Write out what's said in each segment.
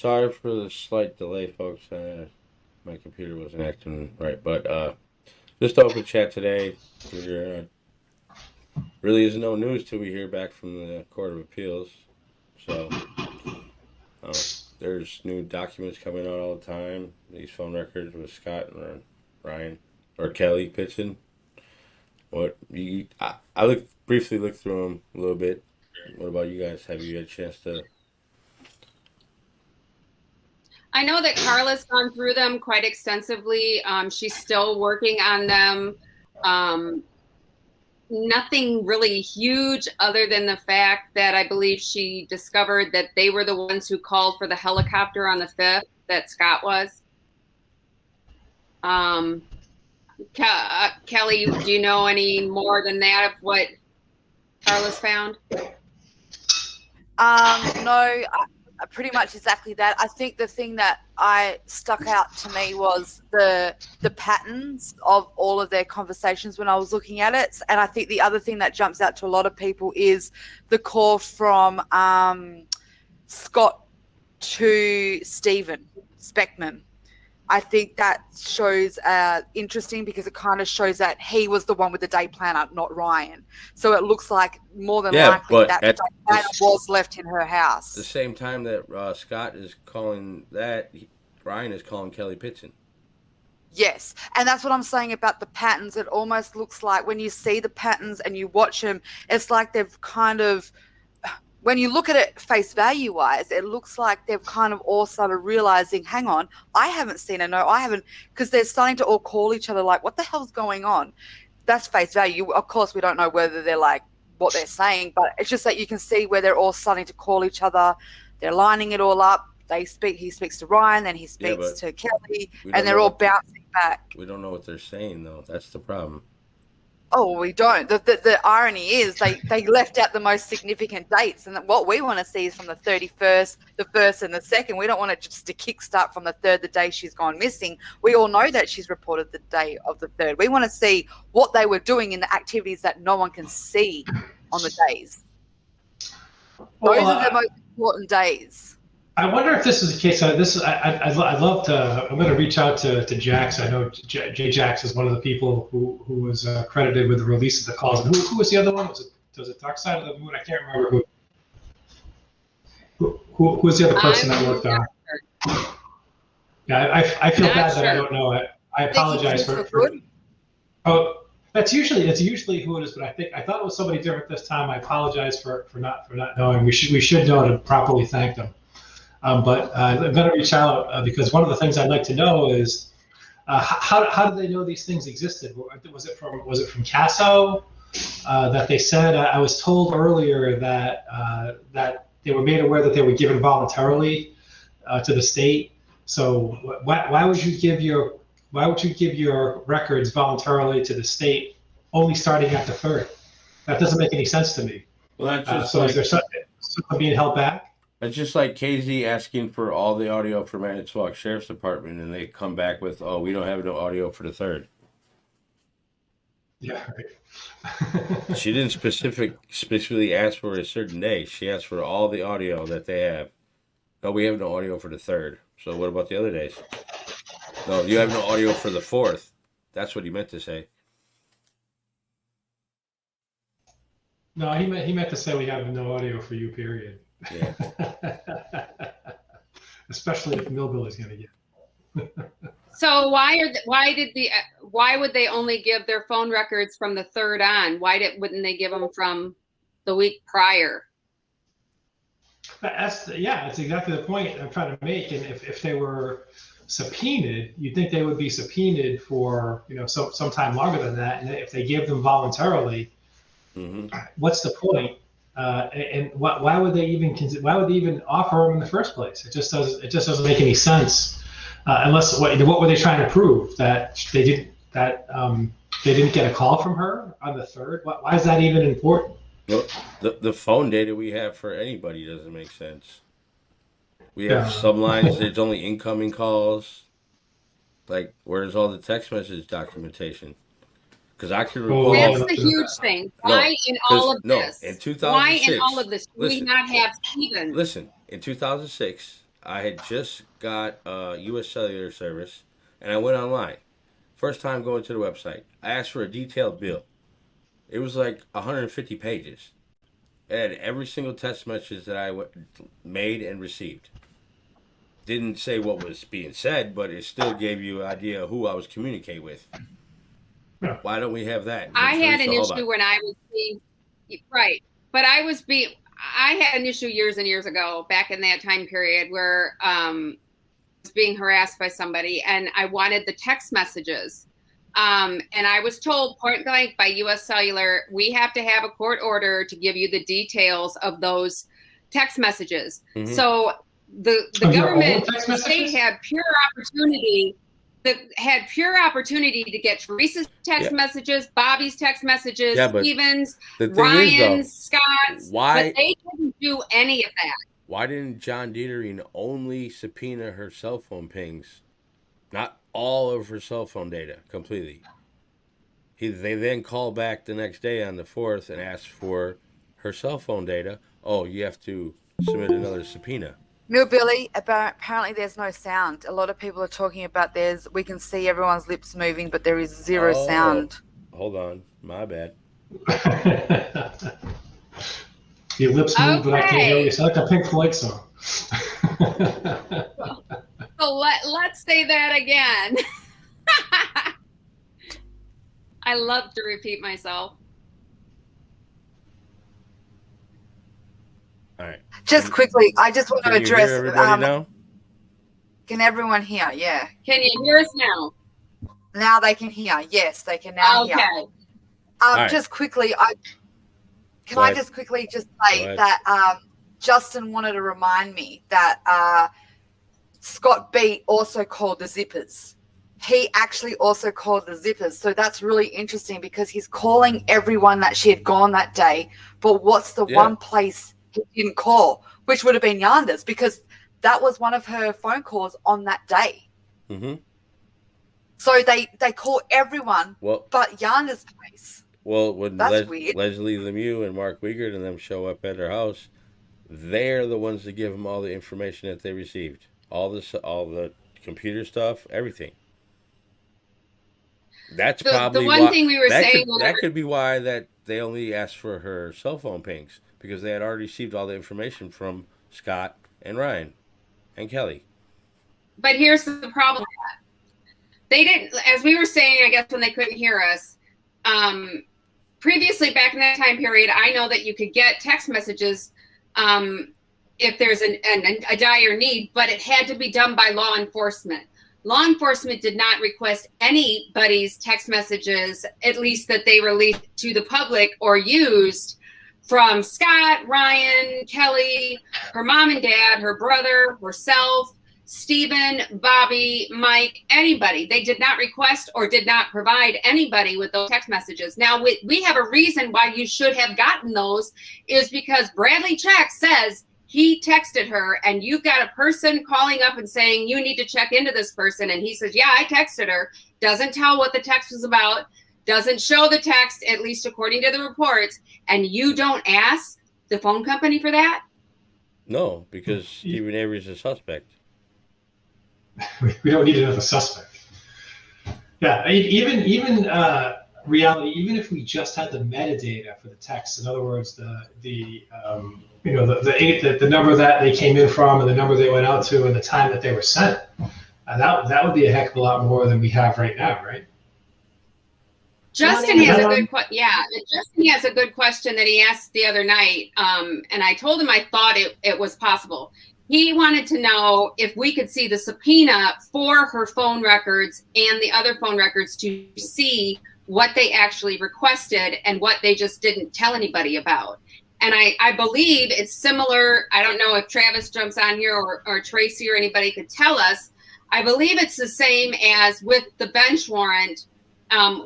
Sorry for the slight delay, folks. My computer wasn't acting right, but just open chat today. Figure really is no news till we hear back from the Court of Appeals. So uh, there's new documents coming out all the time. These phone records with Scott and Ryan or Kelly pitching. I briefly looked through them a little bit. What about you guys? Have you had a chance to? I know that Carla's gone through them quite extensively. She's still working on them. Um, Nothing really huge other than the fact that I believe she discovered that they were the ones who called for the helicopter on the 5th, that Scott was. Kelly, do you know any more than that of what Carla's found? No, pretty much exactly that. I think the thing that I stuck out to me was the patterns of all of their conversations when I was looking at it. And I think the other thing that jumps out to a lot of people is the call from Scott to Stephen Speckman. I think that shows interesting because it kind of shows that he was the one with the day planner, not Ryan. So it looks like more than likely that day planner was left in her house. The same time that Scott is calling that, Ryan is calling Kelly Pitson. Yes, and that's what I'm saying about the patterns. It almost looks like when you see the patterns and you watch them, it's like they've kind of, when you look at it face value wise, it looks like they've kind of all started realizing, hang on, I haven't seen her. No, I haven't, because they're starting to all call each other like, what the hell's going on? That's face value. Of course, we don't know whether they're like what they're saying, but it's just that you can see where they're all starting to call each other. They're lining it all up. He speaks to Ryan, then he speaks to Kelly, and they're all bouncing back. We don't know what they're saying, though. That's the problem. Oh, we don't. The irony is they left out the most significant dates, and what we want to see is from the 31st, the 1st, and the 2nd. We don't want it just to kickstart from the 3rd, the day she's gone missing. We all know that she's reported the day of the 3rd. We want to see what they were doing in the activities that no one can see on the days. Those are the most important days. I wonder if this is the case. I'd love to. I'm going to reach out to Jax. I know Jay Jax is one of the people who was credited with the release of the calls. And who was the other one? Was it Dark Side of the Moon? I can't remember who was the other person that worked on. Yeah, I feel bad that I don't know it. I apologize for. Oh, that's usually who it is, but I thought it was somebody different this time. I apologize for not knowing. We should know to properly thank them. But I'm going to reach out because one of the things I'd like to know is how did they know these things existed? Was it from Casso that they said? I was told earlier that they were made aware that they were given voluntarily to the state. So why would you give your records voluntarily to the state only starting at the 3rd? That doesn't make any sense to me. Well, that's just so is there something being held back? It's just like KZ asking for all the audio for Manitowoc Sheriff's Department, and they come back with, "Oh, we don't have no audio for the 3rd." Yeah, right. She didn't specifically ask for a certain day. She asked for all the audio that they have. No, we have no audio for the 3rd. So what about the other days? No, you have no audio for the 4th. That's what he meant to say. No, he meant to say we have no audio for you. Period. Yeah. Especially if Millbilly's going to get. So why would they only give their phone records from the 3rd on? Wouldn't they give them from the week prior? That's exactly the point I'm trying to make. And if they were subpoenaed, you'd think they would be subpoenaed for some time longer than that. And if they gave them voluntarily, what's the point? And why would they even offer them in the first place? It just doesn't make any sense. Unless what were they trying to prove? That they didn't get a call from her on the 3rd? Why is that even important? Well, the phone data we have for anybody doesn't make sense. We have some lines. There's only incoming calls. Like, where's all the text message documentation? Because I can recall. That's the huge thing. Why in all of this? In 2006. Why in all of this do we not have Stephen? Listen, in 2006, I had just got U.S. cellular service, and I went online. First time going to the website. I asked for a detailed bill. It was like 150 pages. It had every single text message that I made and received. Didn't say what was being said, but it still gave you an idea of who I was communicating with. Yeah. Why don't we have that? I had an issue when I was being, right, but I had an issue years and years ago, back in that time period, where I was being harassed by somebody, and I wanted the text messages. And I was told point blank by U.S. Cellular, we have to have a court order to give you the details of those text messages. Mm-hmm. So the government, the state had pure opportunity. That had pure opportunity to get Teresa's text messages, Bobby's text messages, Stevens, Ryan's, Scott's, but they didn't do any of that. Why didn't John Dietering only subpoena her cell phone pings, not all of her cell phone data completely? They then call back the next day on the 4th and ask for her cell phone data. Oh, you have to submit another subpoena. No, Billy, apparently there's no sound. A lot of people are talking about we can see everyone's lips moving, but there is zero sound. Hold on. My bad. Your lips move, but I can't hear you. It's like a Pink Floyd song. So let's say that again. I love to repeat myself. All right. Just quickly, I just want to address. Hear everybody now? Can everyone hear? Yeah. Can you hear us now? Now they can hear. Yes, they can now hear. Right. Just quickly, I just quickly say that Justin wanted to remind me that Scott B also called the zippers. He actually also called the zippers. So that's really interesting because he's calling everyone that she had gone that day. But what's the one place he didn't call, which would have been Yanda's, because that was one of her phone calls on that day. Mm-hmm. So they call everyone but Yanda's place. Well, when weird. Leslie Lemieux and Mark Wiegert and them show up at her house, they're the ones that give them all the information that they received. All the computer stuff, everything. That's probably the one thing we were saying. That could be why that they only asked for her cell phone pings, because they had already received all the information from Scott and Ryan and Kelly. But here's the problem. They didn't, as we were saying, I guess when they couldn't hear us, previously back in that time period, I know that you could get text messages if there's a dire need, but it had to be done by law enforcement. Law enforcement did not request anybody's text messages, at least that they released to the public or used, from Scott, Ryan, Kelly, her mom and dad, her brother, herself, Stephen, Bobby, Mike, anybody. They did not request or did not provide anybody with those text messages. Now, we have a reason why you should have gotten those, is because Bradley Check says he texted her, and you've got a person calling up and saying, you need to check into this person. And he says, yeah, I texted her. Doesn't tell what the text was about. Doesn't show the text, at least according to the reports. And you don't ask the phone company for that? No, because Stephen Avery's a suspect. We don't need another suspect. Yeah, even reality, even if we just had the metadata for the text, in other words, the number that they came in from and the number they went out to and the time that they were sent, that would be a heck of a lot more than we have right now, right? Justin has a good Justin has a good question that he asked the other night, and I told him I thought it was possible. He wanted to know if we could see the subpoena for her phone records and the other phone records to see what they actually requested and what they just didn't tell anybody about. And I believe it's similar. I don't know if Travis jumps on here or Tracy or anybody could tell us. I believe it's the same as with the bench warrant.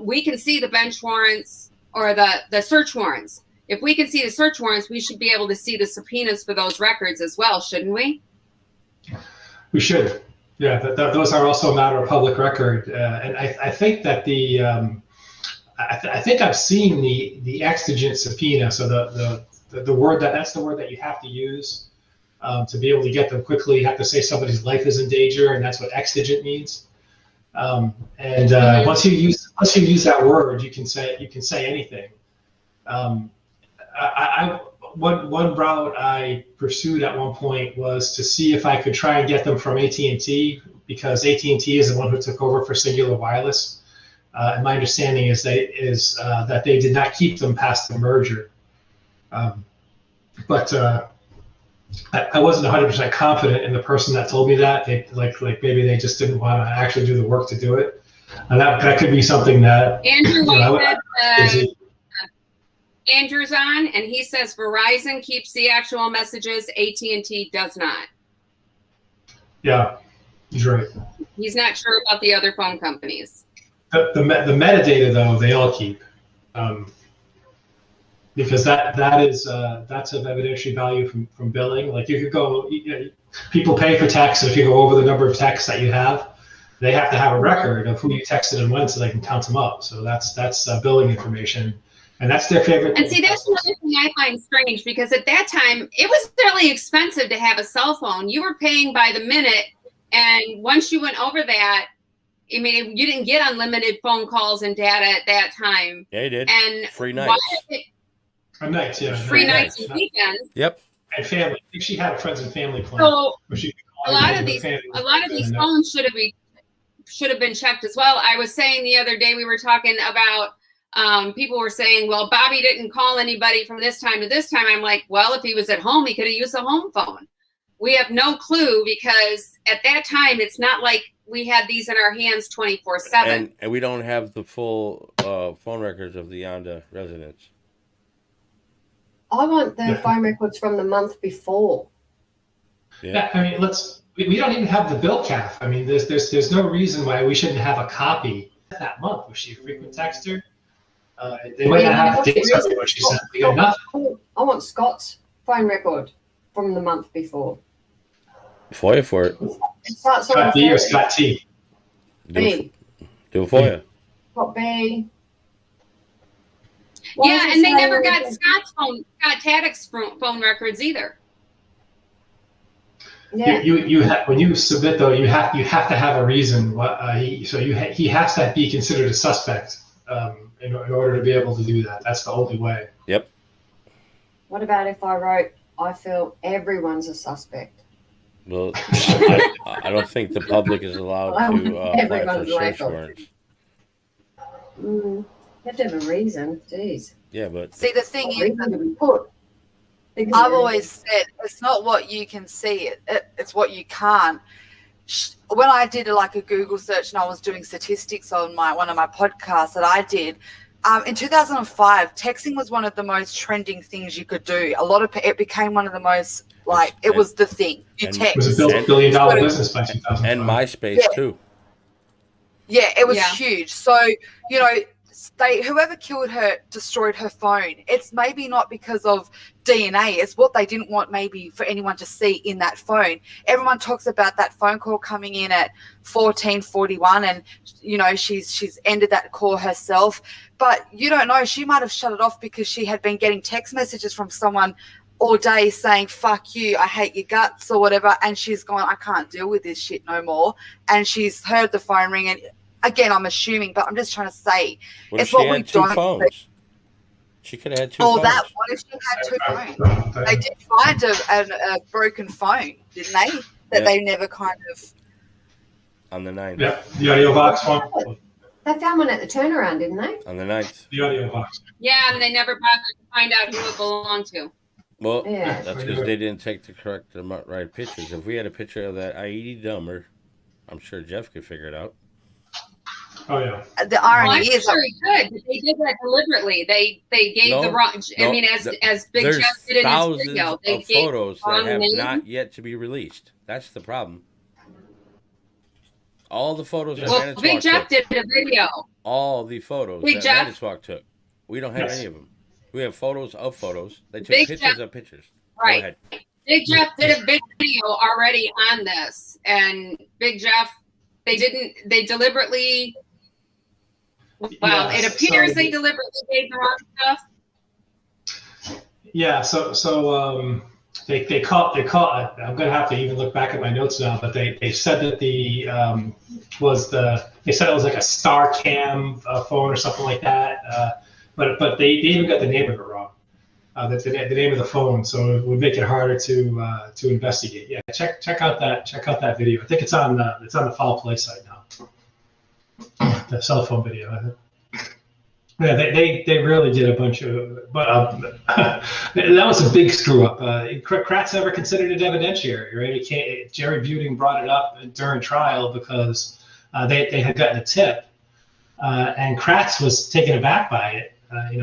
We can see the bench warrants or the search warrants. If we can see the search warrants, we should be able to see the subpoenas for those records as well, shouldn't we? We should. Yeah, those are also a matter of public record. And I think that I think I've seen the exigent subpoena. So the word that's the word that you have to use To be able to get them quickly, you have to say somebody's life is in danger, and that's what exigent means. Once you use that word, you can say anything. One route I pursued at one point was to see if I could try and get them from AT&T, because AT&T is the one who took over for Singular Wireless. And my understanding is that they did not keep them past the merger. But I wasn't 100% confident in the person that told me that. They maybe they just didn't want to actually do the work to do it. And that could be something that Andrew said, Andrew's on, and he says Verizon keeps the actual messages, AT&T does not. Yeah, he's right. He's not sure about the other phone companies. The metadata, though, they all keep, because that's of evidentiary value from billing. Like you could go, people pay for texts, and if you go over the number of texts that you have, they have to have a record of who you texted and when, so they can count them up. So that's billing information. And that's their favorite. And see, that's another thing I find strange, because at that time, it was really expensive to have a cell phone. You were paying by the minute. And once you went over that, I mean, you didn't get unlimited phone calls and data at that time. Yeah, you did. And free nights. Nights, yeah. Free nights and weekends. Yep. And family. I think she had a friends and family plan. So a lot of these phones should have been checked as well. I was saying the other day, we were talking about. People were saying, well, Bobby didn't call anybody from this time to this time. I'm like, well, if he was at home, he could have used a home phone. We have no clue, because at that time, it's not like we had these in our hands 24/7. And we don't have the full phone records of the Yonda residents. I want the phone records from the month before. Yeah, I mean, we don't even have the bill cap. I mean, there's no reason why we shouldn't have a copy that month. Was she a frequent texter? They might not have the dates of what she sent. We got nothing. I want Scott's phone record from the month before. FOIA for it. It starts Scott on B or Scott T? B. Do a FOIA. Scott B. Yeah, and they never got Scott Taddock's phone records either. Yeah. You when you submit, though, you have to have a reason. He has to be considered a suspect in order to be able to do that. That's the only way. Yep. What about if I wrote, I feel everyone's a suspect? Well, I don't think the public is allowed to apply for search warrants. You have to have a reason. Jeez. Yeah, but See, the thing is, I've I've always said it's not what you can see, it's what you can't. When I did a Google search and I was doing statistics on one of my podcasts that I did, in 2005, texting was one of the most trending things you could do. It became one of the most, it was the thing. You text. It was a $1 billion business by 2005. And MySpace, too. Yeah, it was huge. So, whoever killed her destroyed her phone. It's maybe not because of DNA. It's what they didn't want maybe for anyone to see in that phone. Everyone talks about that phone call coming in at 14:41, and she's ended that call herself. But you don't know. She might have shut it off because she had been getting text messages from someone all day saying, fuck you, I hate your guts or whatever. And she's gone, I can't deal with this shit no more. And she's heard the phone ring. And again, I'm assuming, but I'm just trying to say, it's what we don't phones? She could have had two phones. What if she had two phones? They did find a broken phone, didn't they? That they never kind of... On the 9th. Yeah, the audio box one. They found one at the turnaround, didn't they? On the 9th. The audio box. Yeah, and they never bothered to find out who it belonged to. Well, that's because they didn't take the correct right pictures. If we had a picture of that IED dumber, I'm sure Jeff could figure it out. Oh yeah. The irony is, sure he could. But they did that deliberately. They gave the wrong. I mean, as Big Jeff did in his video, they gave photos the wrong that have name. not yet to be released. That's the problem. All the photos that Well, Big Jeff did a video. All the photos that Manitowoc took. We don't have any of them. We have photos of photos. They took pictures of pictures. Right. Big Jeff did a video already on this, and Big Jeff, they deliberately. Well, it appears they deliberately gave the wrong stuff. Yeah. So they call. I'm going to have to even look back at my notes now, but they said that they said it was like a StarCam phone or something like that. But they even got the name of it wrong. That's the name of the phone, so it would make it harder to investigate. Yeah, check out that video. I think it's on the Foul Play site now. The cell phone video. Yeah, they really did a bunch of, but that was a big screw up. Kratz never considered it evidentiary, right? Jerry Buting brought it up during trial because they had gotten a tip, and Kratz was taken aback by it.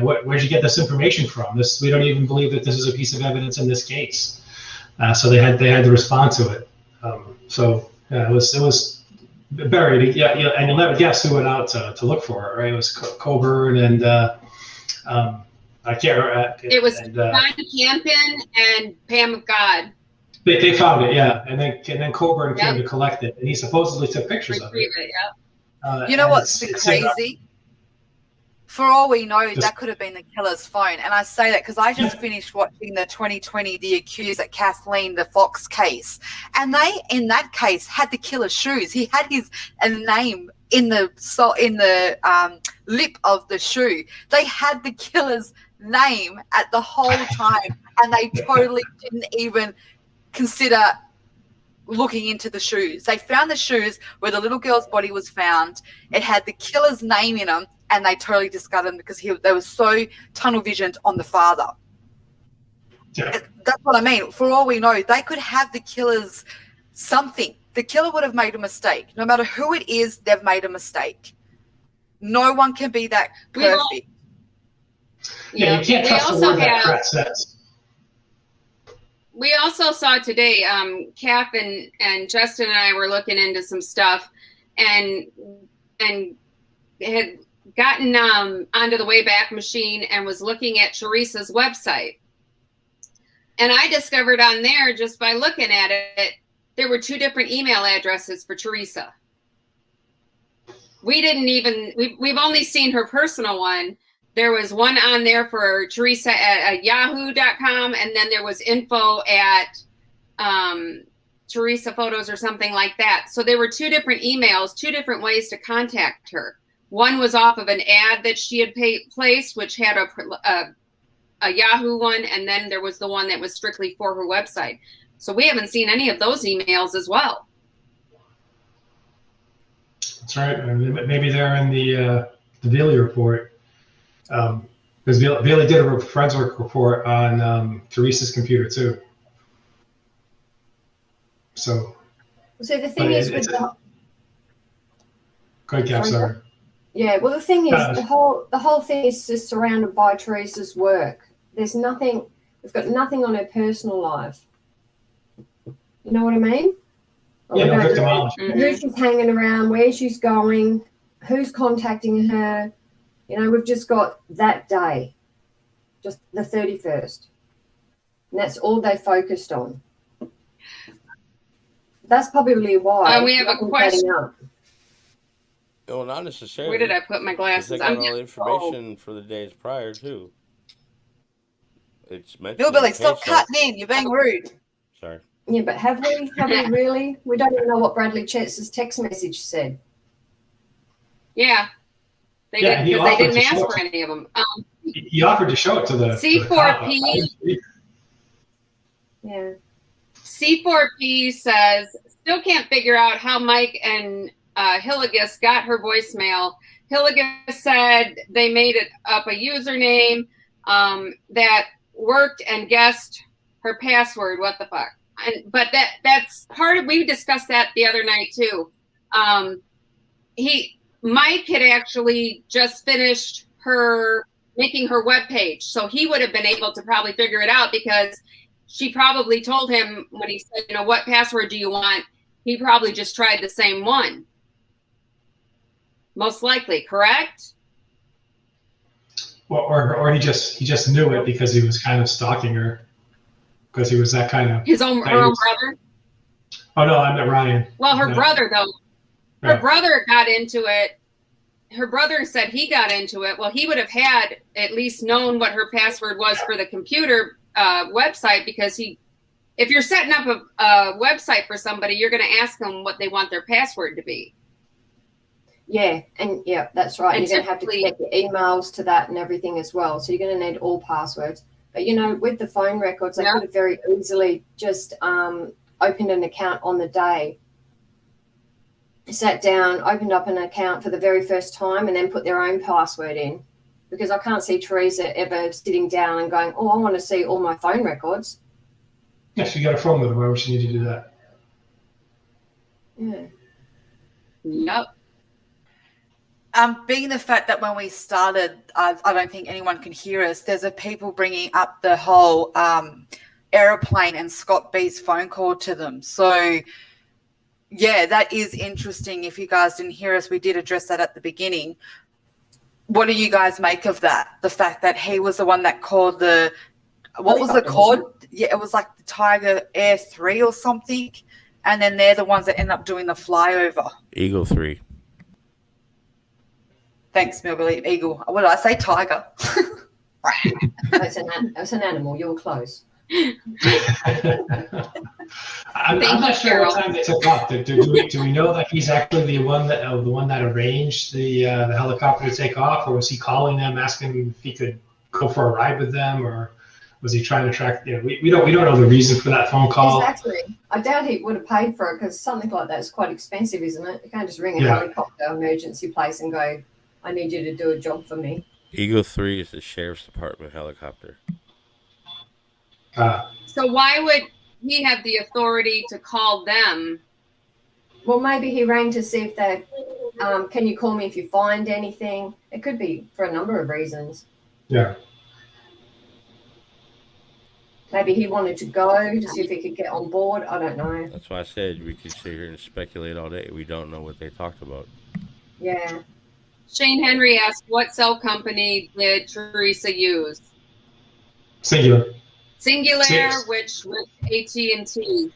Where'd you get this information from? We don't even believe that this is a piece of evidence in this case. So they had to respond to it. It was buried. Yeah, and you'll never guess who went out to look for it, right? It was Coburn and I can't remember. It was John Campion and Pam God. They found it, yeah, and then Coburn came to collect it, and he supposedly took pictures of it. You know what's crazy? For all we know, that could have been the killer's phone. And I say that because I just finished watching the 2020 The Accused at Kathleen, the Fox case. And they, in that case, had the killer's shoes. He had his name in the lip of the shoe. They had the killer's name at the whole time. And they totally didn't even consider looking into the shoes. They found the shoes where the little girl's body was found. It had the killer's name in them. And they totally discarded him because they were so tunnel visioned on the father. Yeah. That's what I mean. For all we know, they could have the killer's something. The killer would have made a mistake. No matter who it is, they've made a mistake. No one can be that perfect. You can't trust the word that Pratt says. We also saw today, Kath and Justin and I were looking into some stuff and had gotten onto the Wayback Machine and was looking at Teresa's website. And I discovered on there, just by looking at it, there were 2 different email addresses for Teresa. We've only seen her personal one. There was one on there for Teresa at yahoo.com, and then there was info at Teresa Photos or something like that. So there were 2 different emails, 2 different ways to contact her. One was off of an ad that she had placed, which had a Yahoo one, and then there was the one that was strictly for her website. So we haven't seen any of those emails as well. That's right. Maybe they're in the Veely report. Because Veely did a forensic report on Teresa's computer too. So the thing is with the... Go ahead, Cap, sorry. Yeah, well, the thing is, the whole thing is just surrounded by Teresa's work. There's nothing. We've got nothing on her personal life. You know what I mean? Yeah, no victimology. Who she's hanging around, where she's going, who's contacting her. We've just got that day, just the 31st, and that's all they focused on. That's probably why. We have a question. No, not necessarily. Where did I put my glasses? They got all the information for the days prior too. It's mentioned. Billy, stop cutting in. You're being rude. Sorry. Yeah, but have we really? We don't even know what Bradley Chetz's text message said. Yeah, they didn't ask for any of them. He offered to show it to the C4P. Yeah. C4P says still can't figure out how Mike and Hilligus got her voicemail. Hilligus said they made it up a username that worked and guessed her password. What the fuck? But that's part of. We discussed that the other night too. Mike had actually just finished making her webpage, so he would have been able to probably figure it out because she probably told him when he said, what password do you want? He probably just tried the same one. Most likely, correct? Well, or he just knew it because he was kind of stalking her, because he was that kind of her own brother. Oh no, I meant Ryan. Well, her brother though, her brother got into it. Her brother said he got into it. Well, he would have had at least known what her password was for the computer website because he if you're setting up a website for somebody, you're going to ask them what they want their password to be. Yeah, and yeah, that's right. And you're going to have to connect your emails to that and everything as well. So you're going to need all passwords. But, you know, with the phone records, they could have very easily just opened an account on the day, sat down, opened up an account for the very first time, and then put their own password in. Because I can't see Teresa ever sitting down and going, oh, I want to see all my phone records. Yes, you got a phone with her. Why would she need to do that? Yeah. Yep. Being the fact that when we started, I don't think anyone can hear us. There's a people bringing up the whole aeroplane and Scott B's phone call to them. So, yeah, that is interesting. If you guys didn't hear us, we did address that at the beginning. What do you guys make of that? The fact that he was the one that called the, what was it called? Yeah, it was like the Tiger Air 3 or something. And then they're the ones that end up doing the flyover. Eagle 3. Thanks, Millbilly. Eagle. What did I say? Tiger. That's an animal. You're close. I'm not sure what time they took off. Do we know that he's actually the one that arranged the helicopter to take off, or was he calling them asking if he could go for a ride with them, or was he trying to track? You know, we don't know the reason for that phone call. Exactly. I doubt he would have paid for it because something like that is quite expensive, isn't it? You can't just ring a helicopter emergency place and go, I need you to do a job for me. Eagle 3 is the sheriff's department helicopter. So why would he have the authority to call them? Well, maybe he rang to see if they, can you call me if you find anything? It could be for a number of reasons. Yeah. Maybe he wanted to go to see if he could get on board. I don't know. That's why I said we could sit here and speculate all day. We don't know what they talked about. Yeah. Shane Henry asked, what cell company did Teresa use? Singular, which was AT&T.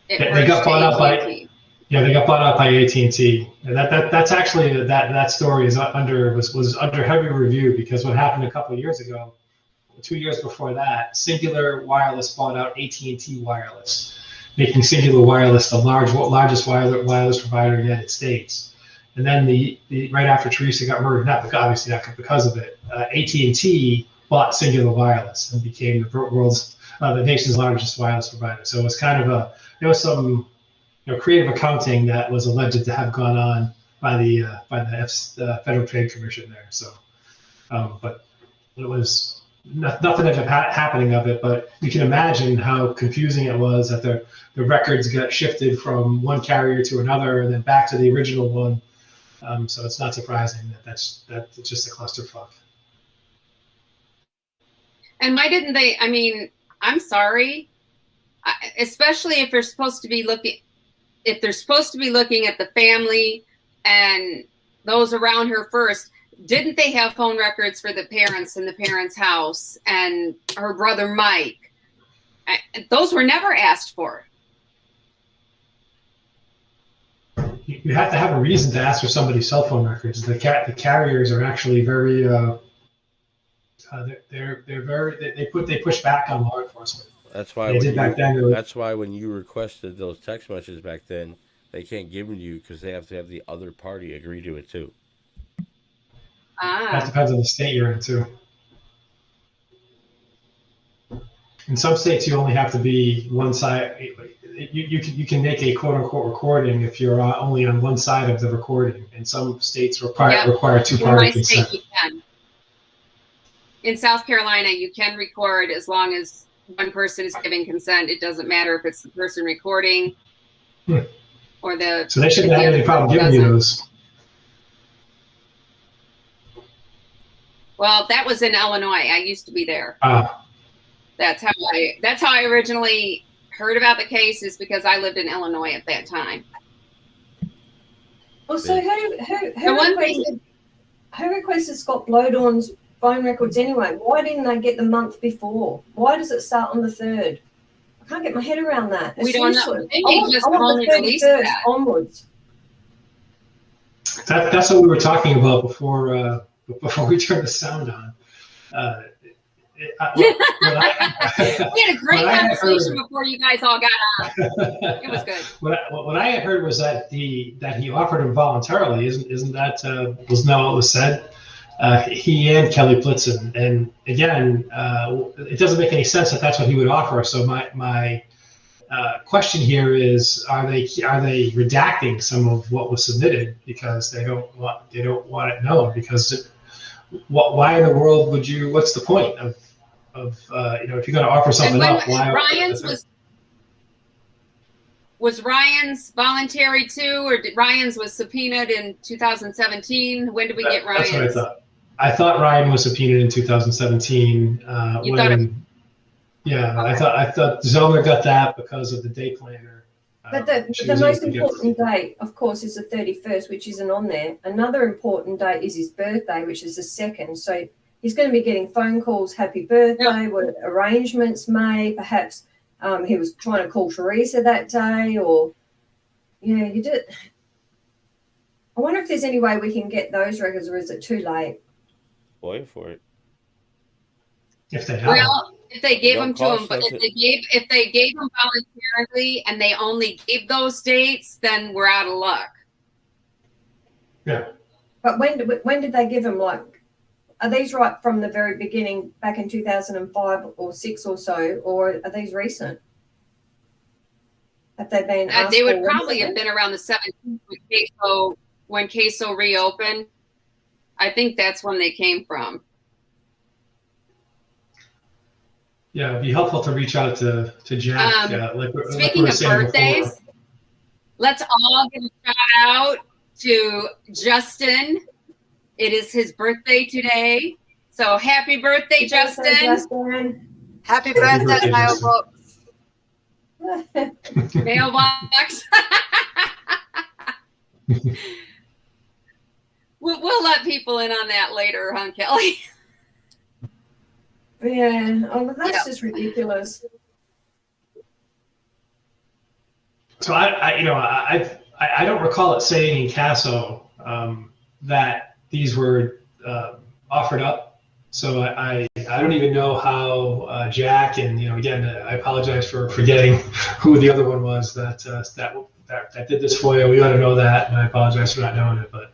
They got bought out by. Yeah, they got bought out by AT&T. And that's actually that story is was under heavy review because what happened a couple of years ago, 2 years before that, Singular Wireless bought out AT&T Wireless, making Singular Wireless the largest wireless provider in the United States. And then the right after Teresa got murdered, obviously not because of it, AT&T bought Singular Wireless and became the nation's largest wireless provider. So it was kind of there was some creative accounting that was alleged to have gone on by the Federal Trade Commission there. So, but it was nothing ended up happening of it. But you can imagine how confusing it was that the records got shifted from one carrier to another and then back to the original one. So it's not surprising that's just a clusterfuck. And why didn't they? I mean, I'm sorry, especially if they're supposed to be looking at the family and those around her first. Didn't they have phone records for the parents in the parents' house and her brother Mike? Those were never asked for. You have to have a reason to ask for somebody's cell phone records. The carriers are actually very they push back on law enforcement. That's why that's why when you requested those text messages back then, they can't give them to you because they have to have the other party agree to it too. That depends on the state you're in too. In some states, you only have to be one side. You can make a quote unquote recording if you're only on one side of the recording. And some states require two-party consent. State, you can. In South Carolina, you can record as long as one person is giving consent. It doesn't matter if it's the person recording or the. So they shouldn't have any problem giving you those. Well, that was in Illinois. I used to be there. That's how I originally heard about the case, is because I lived in Illinois at that time. Well, so who requested Scott Blowdorn's phone records anyway? Why didn't they get the month before? Why does it start on the 3rd? I can't get my head around that. We don't know. I want the 31st onwards. That's what we were talking about before we turned the sound on. We had a great conversation before you guys all got on. It was good. What I had heard was that he offered him voluntarily. Isn't that wasn't that what was said? He and Kelly Plitzen, and again, it doesn't make any sense that that's what he would offer. So my question here is: are they redacting some of what was submitted because they don't want it known? Because why in the world would you? What's the point of if you're going to offer something up? Why? Ryan's was Ryan's voluntary too, or Ryan's was subpoenaed in 2017? When did we get Ryan's? That's what I thought. I thought Ryan was subpoenaed in 2017. You thought it? Yeah, okay. I thought Zomer got that because of the day planner. But the most important date, of course, is the 31st, which isn't on there. Another important date is his birthday, which is the 2nd. So he's going to be getting phone calls, happy birthday, what arrangements made. Perhaps he was trying to call Teresa that day, or, you did. I wonder if there's any way we can get those records, or is it too late? Boy for it. If they have. Well, if they gave them to him, but if they gave them voluntarily and they only gave those dates, then we're out of luck. Yeah. But when did they give them? Like, are these right from the very beginning, back in 2005 or 6 or so, or are these recent? Have they been? They would probably have been around the 17th when Queso reopened. I think that's when they came from. Yeah, it'd be helpful to reach out to Jack. Speaking of birthdays, let's all give a shout out to Justin. It is his birthday today. So happy birthday, Justin. Happy birthday, Mailbox. Mailbox. We'll let people in on that later, huh, Kelly? Yeah, that's just ridiculous. So I don't recall it saying in CASO that these were offered up. So I don't even know how Jack, and again, I apologize for forgetting who the other one was that did this for you. We ought to know that, and I apologize for not knowing it. But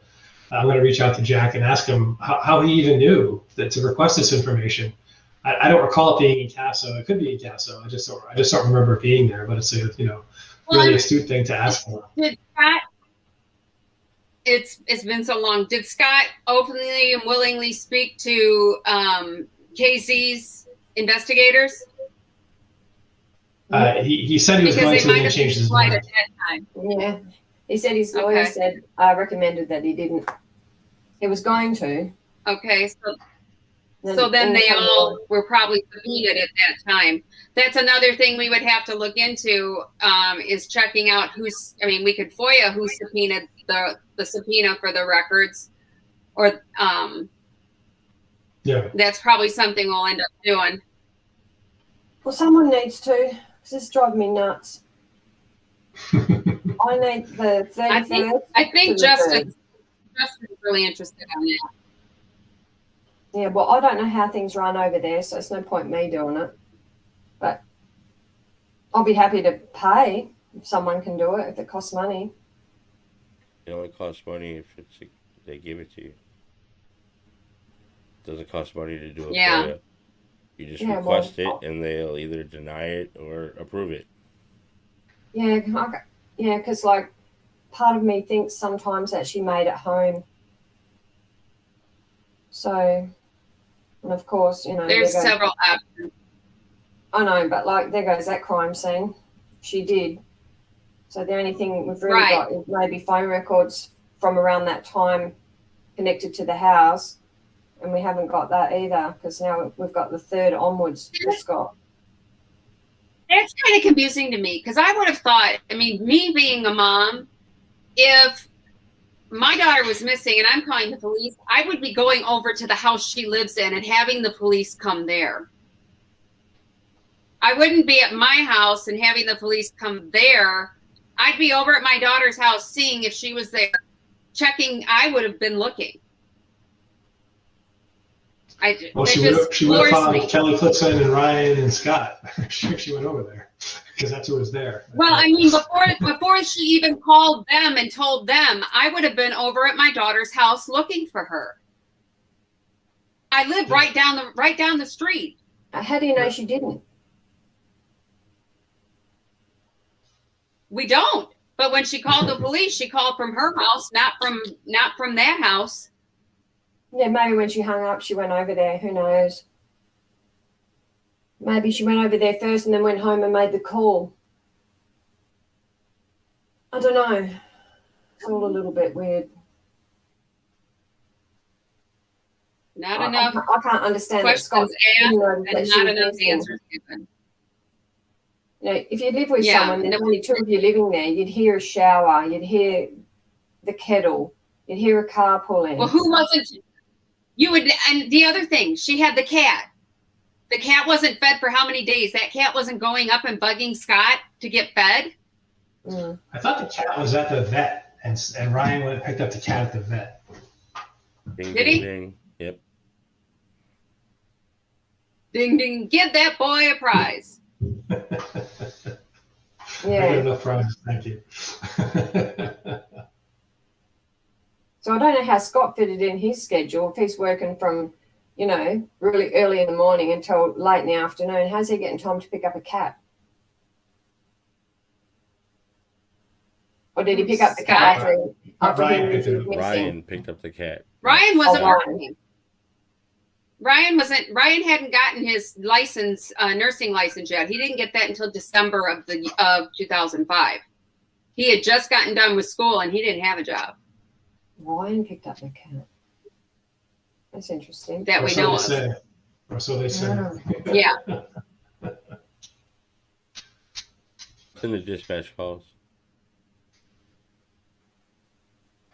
I'm going to reach out to Jack and ask him how he even knew that to request this information. I don't recall it being in CASO. It could be in CASO. I just don't remember it being there. But it's a really astute thing to ask for. Did Scott? It's been so long. Did Scott openly and willingly speak to KZ's investigators? He said he was going to, and changed his mind. At that time. Yeah, he said his lawyer said recommended that he didn't. He was going to. Okay, so then they all were probably subpoenaed at that time. That's another thing we would have to look into is checking out we could FOIA who subpoenaed the subpoena for the records, or that's probably something we'll end up doing. Well, someone needs to, because this drives me nuts. I need the 31st. I think Justin's really interested in that. Yeah, well, I don't know how things run over there, so it's no point me doing it. But I'll be happy to pay if someone can do it, if it costs money. It only costs money if they give it to you. It doesn't cost money to do it for you. You just request it, and they'll either deny it or approve it. Yeah, because part of me thinks sometimes that she made it home. So, and of course, there's several options. I know, but there goes that crime scene. She did. So the only thing we've really got is maybe phone records from around that time connected to the house, and we haven't got that either because now we've got the 3rd onwards for Scott. That's kind of confusing to me because I would have thought, me being a mom, if my daughter was missing and I'm calling the police, I would be going over to the house she lives in and having the police come there. I wouldn't be at my house and having the police come there. I'd be over at my daughter's house seeing if she was there, checking. I would have been looking. Well, she would have found Kelly Flixon and Ryan and Scott if she went over there, because that's who was there. Well, I mean, before she even called them and told them, I would have been over at my daughter's house looking for her. I live right down the street. How do you know she didn't? We don't. But when she called the police, she called from her house, not from their house. Yeah, maybe when she hung up, she went over there. Who knows? Maybe she went over there first and then went home and made the call. I don't know. It's all a little bit weird. Not enough. I can't understand that Scott asked and not enough answers given. You know, if you live with someone, there's only two of you living there, you'd hear a shower, you'd hear the kettle, you'd hear a car pulling. Well, who wasn't? You would, and the other thing, she had the cat. The cat wasn't fed for how many days? That cat wasn't going up and bugging Scott to get fed? Mm. I thought the cat was at the vet, and Ryan went and picked up the cat at the vet. Ding, Did ding, he? Ding. Yep. Ding, ding, give that boy a prize. Yeah. I get enough prizes, thank you. So I don't know how Scott fitted in his schedule. If he's working from, you know, really early in the morning until late in the afternoon, how's he getting time to pick up a cat? Or did he pick up the cat after Ryan he picked it up. missing? Ryan picked up the cat. Ryan wasn't Ryan. working. Ryan hadn't gotten his license, nursing license yet. He didn't get that until December of 2005. He had just gotten done with school and he didn't have a job. Ryan picked up the cat. That's interesting. That Or we so know they of. say. Or so they say. Yeah. It's in the dispatch calls.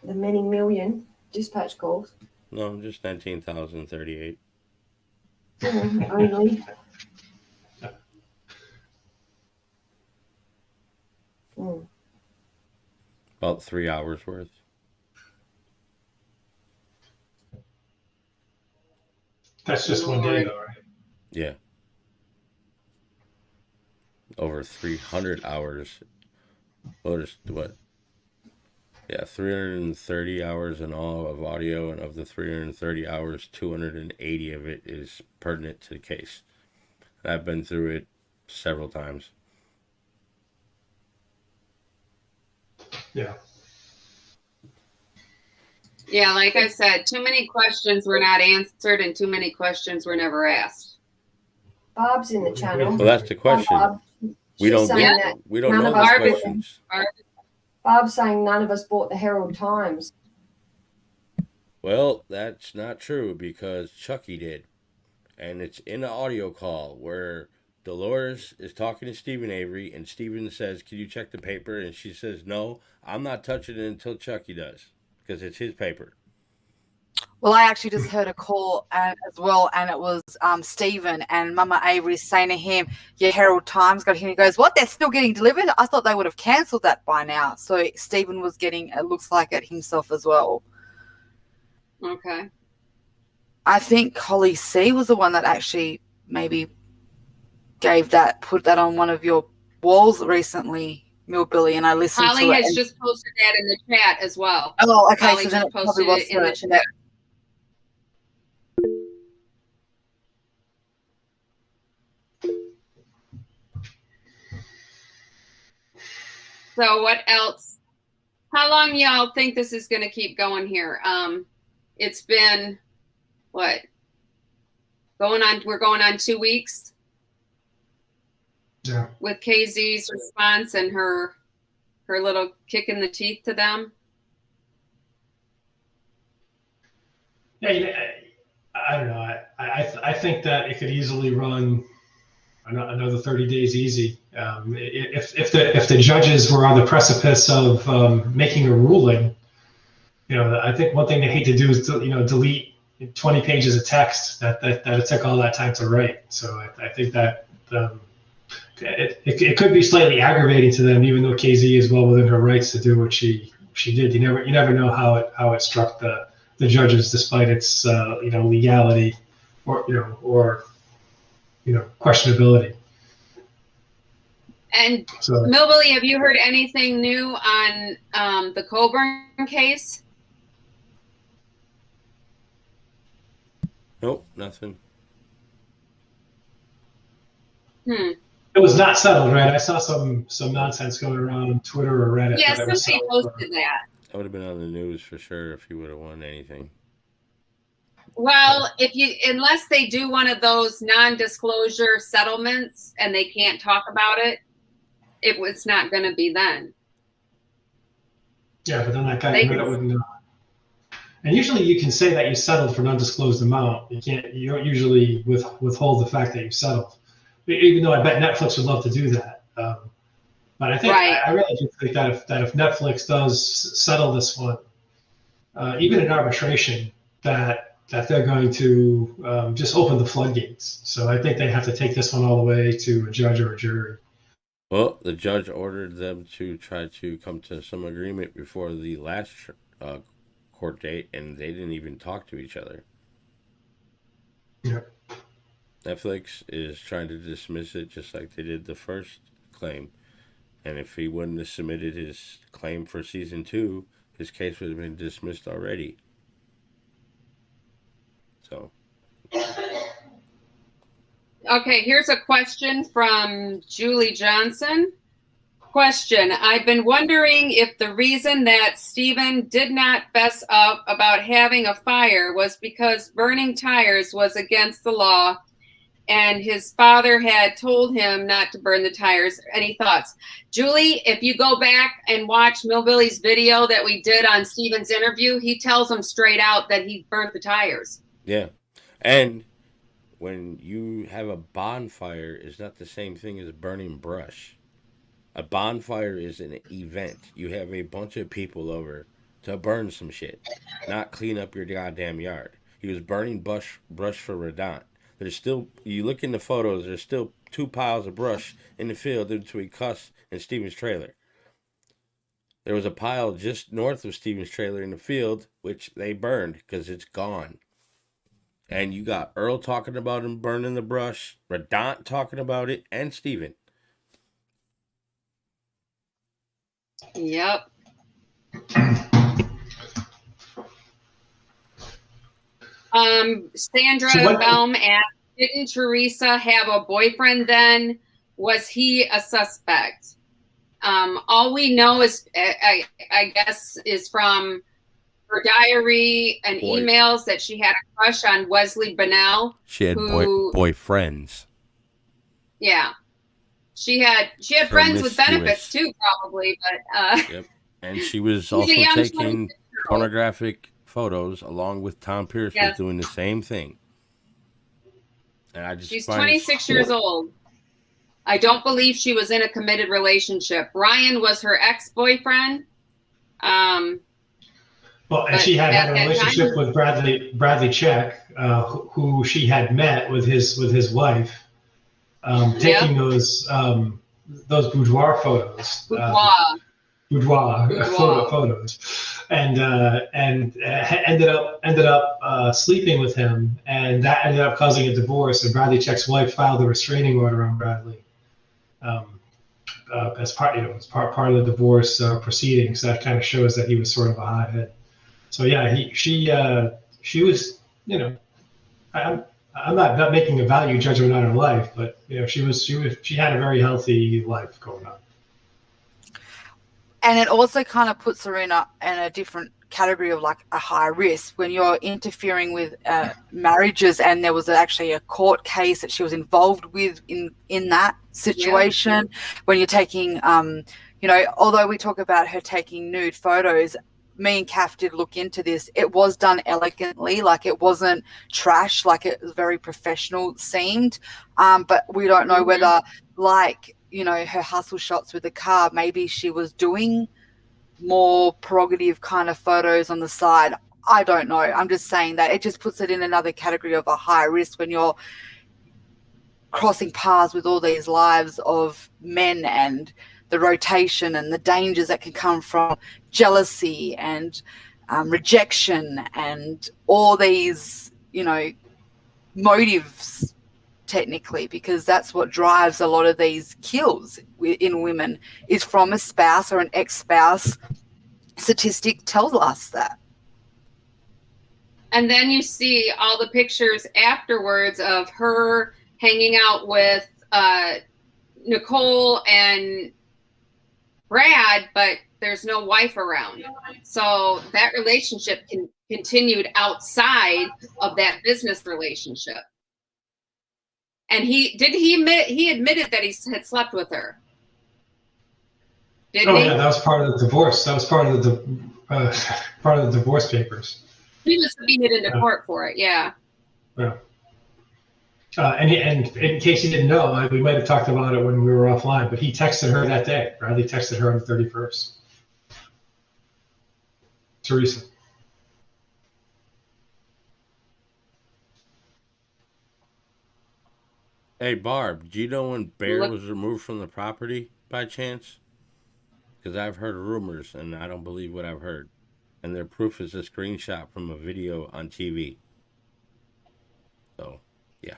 The many million dispatch calls. No, just 19,038. Only. Mm. About 3 hours worth. That's just one day, though, right? Yeah. Over 300 hours. What? Yeah, 330 hours in all of audio, and of the 330 hours, 280 of it is pertinent to the case. I've been through it several times. Yeah. Yeah, like I said, too many questions were not answered and too many questions were never asked. Bob's in the channel. Well, that's the question. Bob, We don't she's saying get, that we don't none know of those us- questions. Bob's saying none of us bought the Herald Times. Well, that's not true because Chucky did. And it's in the audio call where Dolores is talking to Stephen Avery and Stephen says, "Can you check the paper?" And she says, "No, I'm not touching it until Chucky does because it's his paper." Well, I actually just heard a call as well, and it was Stephen and Mama Avery saying to him, "Your Herald Times got here." He goes, "What? They're still getting delivered? I thought they would have cancelled that by now." So Stephen was getting, it looks like it himself as well. Okay. I think Holly C was the one that actually maybe put that on one of your walls recently, Millbilly, and I listened Holly to it. has just posted that in the chat as well. Oh, okay. Holly So then just it probably posted was it in the the- chat. So what else? How long y'all think this is going to keep going here? It's been what? We're going on 2 weeks. Yeah. With KZ's response and her little kick in the teeth to them. Yeah, I don't know. I think that it could easily run another 30 days easy. If the judges were on the precipice of making a ruling, I think one thing they hate to do is delete 20 pages of text that it took all that time to write. So I think that it could be slightly aggravating to them, even though KZ is well within her rights to do what she did. You never know how it struck the judges, despite its legality. questionability. And So, Millbilly, have you heard anything new on the Coburn case? Nope, nothing. it was not settled, right? I saw some nonsense going around on Twitter or Reddit. Yeah, that it was somebody settled posted that. That would have been on the news for sure if he would have won anything. Well, unless they do one of those non-disclosure settlements and they can't talk about it, it's not going to be then. Yeah, but then that guy wouldn't know. And usually you can say that you settled for an undisclosed amount. You don't usually withhold the fact that you settled. Even though I bet Netflix would love to do that. But I think I really do think that if Netflix does settle this one, even in arbitration, that they're going to just open the floodgates. So I think they have to take this one all the way to a judge or a jury. Well, the judge ordered them to try to come to some agreement before the last court date, and they didn't even talk to each other. Yeah. Netflix is trying to dismiss it just like they did the first claim. And if he wouldn't have submitted his claim for season 2, his case would have been dismissed already. So. Okay, here's a question from Julie Johnson. Question: I've been wondering if the reason that Stephen did not fess up about having a fire was because burning tires was against the law and his father had told him not to burn the tires. Any thoughts? Julie, if you go back and watch Millbilly's video that we did on Stephen's interview, he tells him straight out that he burnt the tires. Yeah. And when you have a bonfire, it's not the same thing as burning brush. A bonfire is an event. You have a bunch of people over to burn some shit, not clean up your goddamn yard. He was burning brush for Radant. There's still, you look in the photos, there's still 2 piles of brush in the field due to a cuss in Stephen's trailer. There was a pile just north of Stephen's trailer in the field, which they burned because it's gone. And you got Earl talking about him burning the brush, Radant talking about it, and Stephen. Yep. Sandra Baum asked, didn't Teresa have a boyfriend then? Was he a suspect? All we know is, I guess, is from her diary and emails that she had a crush on Wesley Bonnell. She had boyfriends. Yeah. She had friends with benefits too, probably, but yep. And she was also taking pornographic photos along with Tom Pierce was doing the same thing. And she's 26 years old. I don't believe she was in a committed relationship. Ryan was her ex-boyfriend. And she had a relationship with Bradley Check, who she had met with his wife, taking those boudoir photos. Boudoir photos, and ended up sleeping with him, and that ended up causing a divorce. And Bradley Check's wife filed a restraining order on Bradley as part of the divorce proceedings. That kind of shows that he was sort of a hothead. So yeah, she was, I'm not making a value judgment on her life, but she had a very healthy life going on. And it also kind of puts her in a different category of like a high risk when you're interfering with marriages. And there was actually a court case that she was involved with in that situation. Yeah. When you're taking, although we talk about her taking nude photos, me and Kath did look into this. It was done elegantly, like it wasn't trash, like it was very professional seemed. But we don't know whether, like, her hustle shots with the car, maybe she was doing more prerogative kind of photos on the side. I don't know. I'm just saying that it just puts it in another category of a high risk when you're crossing paths with all these lives of men and the rotation and the dangers that can come from jealousy and rejection and all these, motives, technically, because that's what drives a lot of these kills in women, is from a spouse or an ex-spouse. Statistic tells us that. And then you see all the pictures afterwards of her hanging out with Nicole and Brad, but there's no wife around. So that relationship continued outside of that business relationship. And he admitted that he had slept with her. Didn't he? Yeah, that was part of the divorce. That was part of the divorce papers. He was subpoenaed into court for it. Yeah. Yeah. And in case you didn't know, we might have talked about it when we were offline, but he texted her that day. Bradley texted her on the 31st. Teresa. Hey, Barb, do you know when Bear was removed from the property by chance? Because I've heard rumors, and I don't believe what I've heard. And their proof is a screenshot from a video on TV. So, yeah.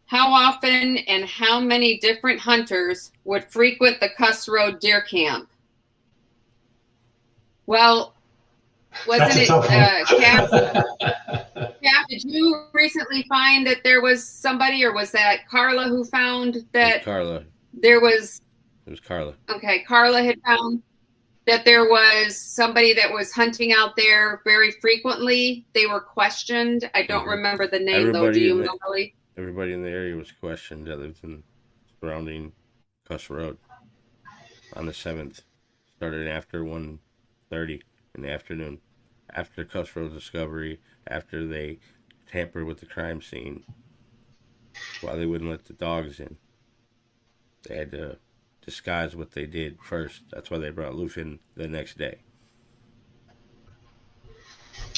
How often and how many different hunters would frequent the Cuss Road deer camp? Well, wasn't it, Cass, did you recently find that there was somebody, or was that Carla who found that Carla. There was... It was Carla. Okay, Carla had found that there was somebody that was hunting out there very frequently. They were questioned. I don't remember the name, though. Do you know, Billy? Everybody in the area was questioned that lived in surrounding Cuss Road on the 7th. Started after 1:30 in the afternoon. After Cuss Road discovery, after they tampered with the crime scene, while they wouldn't let the dogs in. They had to disguise what they did first. That's why they brought Loof in the next day.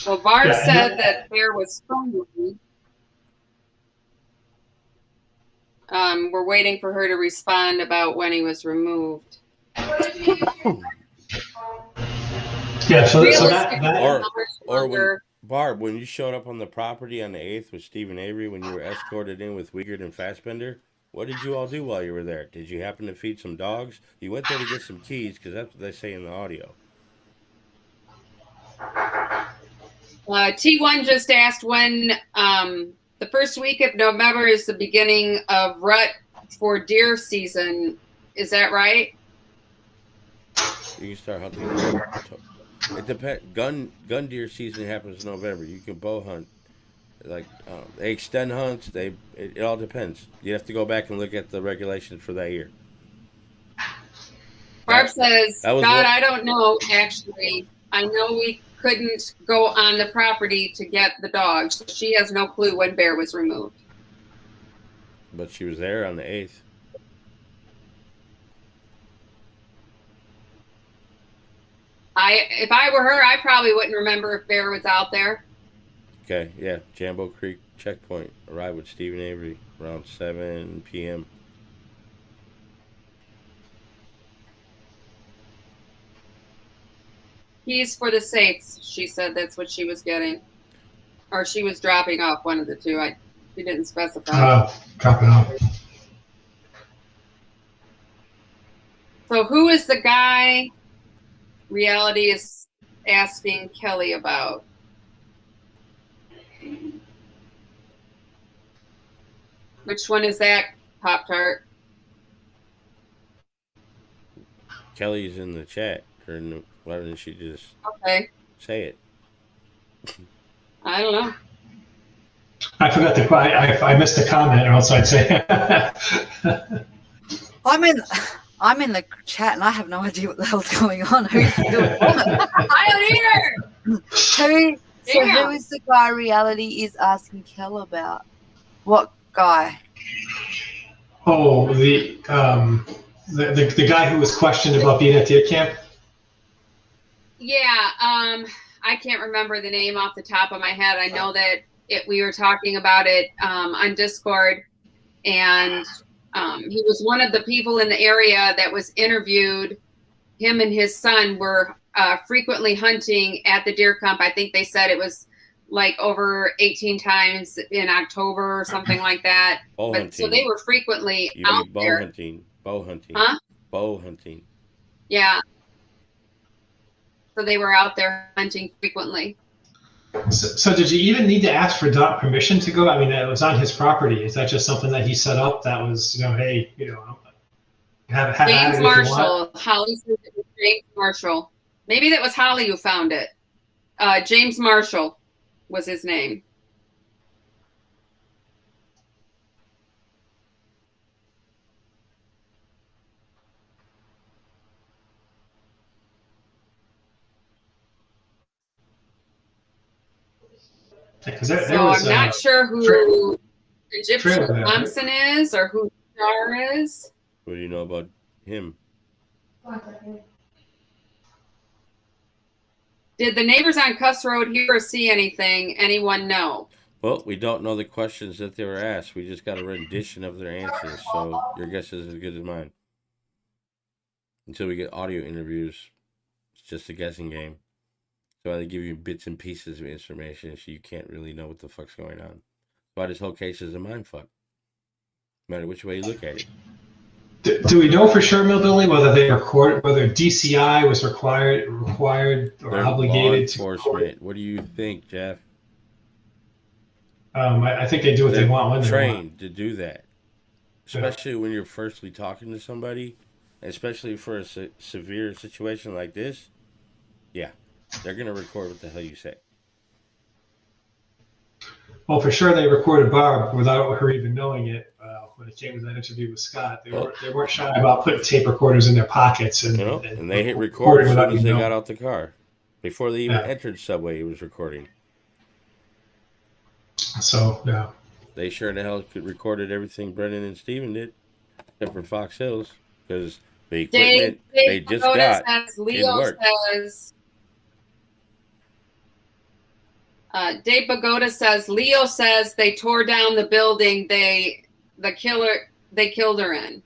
Well, Barb said that Bear was friendly. We're waiting for her to respond about when he was removed. Yeah, so Barb, when you showed up on the property on the 8th with Stephen Avery, when you were escorted in with Wiegert and Fassbender, what did you all do while you were there? Did you happen to feed some dogs? You went there to get some keys, because that's what they say in the audio. T1 just asked when the first week of November is the beginning of rut for deer season. Is that right? You can start hunting. It depends. Gun deer season happens in November. You can bow hunt. Like they extend hunts. It all depends. You have to go back and look at the regulations for that year. Barb says, I don't know, actually. I know we couldn't go on the property to get the dogs. She has no clue when Bear was removed. But she was there on the 8th. If I were her, I probably wouldn't remember if Bear was out there. Okay, yeah. Jambo Creek checkpoint. Arrived with Stephen Avery around 7 p.m. Keys for the safes, she said that's what she was getting. Or she was dropping off, one of the two. She didn't specify. Dropping off. So who is the guy Reality is asking Kelly about? Which one is that, Pop-Tart? Kelly's in the chat. Why didn't she just say it? I don't know. I forgot to. I missed a comment, or else I'd say. I'm in the chat, and I have no idea what the hell's going on. Who's doing I don't either. Who is the guy Reality is asking Kel about? What guy? Oh, the guy who was questioned about being at deer camp. Yeah, I can't remember the name off the top of my head. I know that we were talking about it on Discord, and he was one of the people in the area that was interviewed. Him and his son were frequently hunting at the deer camp. I think they said it was like over 18 times in October or something like that. Bow hunting. So they were frequently You out mean bow there. hunting. Bow hunting. Huh? Bow hunting. Yeah. So they were out there hunting frequently. So did you even need to ask for permission to go? I mean, it was on his property. Is that just something that he set up that was, hey, have James it Marshall. Holly said it was James Marshall. Maybe that was Holly who found it. James Marshall was his name. I'm not sure who Egyptian Thompson is or who Star is. What do you know about him? Did the neighbors on Cuss Road hear or see anything? Anyone know? Well, we don't know the questions that they were asked. We just got a rendition of their answers. So your guess is as good as mine. Until we get audio interviews, it's just a guessing game. So they give you bits and pieces of information, so you can't really know what the fuck's going on. But this whole case is a mindfuck. No matter which way you look at it. Do we know for sure, Millbilly, whether DCI was required or They're obligated law enforcement. What do you think, Jeff? I think they do what they want when they want. Trained to do that, especially when you're firstly talking to somebody, especially for a severe situation like this. Yeah, they're gonna record what the hell you say. Well, for sure they recorded Barb without her even knowing it. When it came to that interview with Scott, they weren't shy about putting tape recorders in their pockets and they hit record as soon as they got out the car. Before they even entered Subway, he was recording. So yeah, they sure the hell recorded everything Brennan and Steven did, except for Fox Hills, because the equipment they just got didn't work. Dave Bagoda says Leo says they tore down the building they killed her in.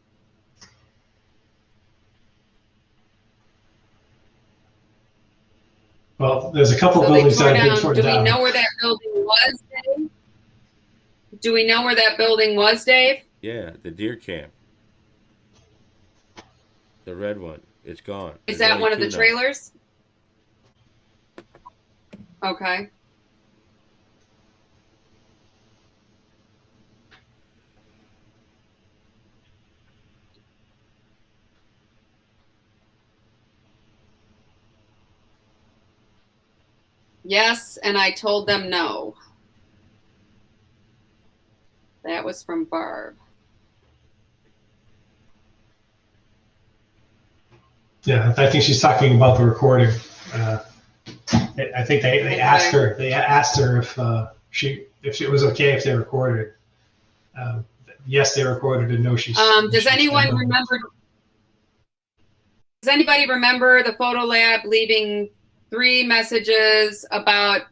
Well, there's a couple buildings that have been torn down. Do we know where that building was, Dave? Do we know where that building was, Dave? Yeah, the deer camp. The red one. It's gone. Is that one of the trailers? Okay. Yes, and I told them no. That was from Barb. Yeah, I think she's talking about the recording. I think they asked her. They asked her if it was okay if they recorded. Yes, they recorded, and no, she's. Does anyone remember? Does anybody remember the photo lab leaving 3 messages about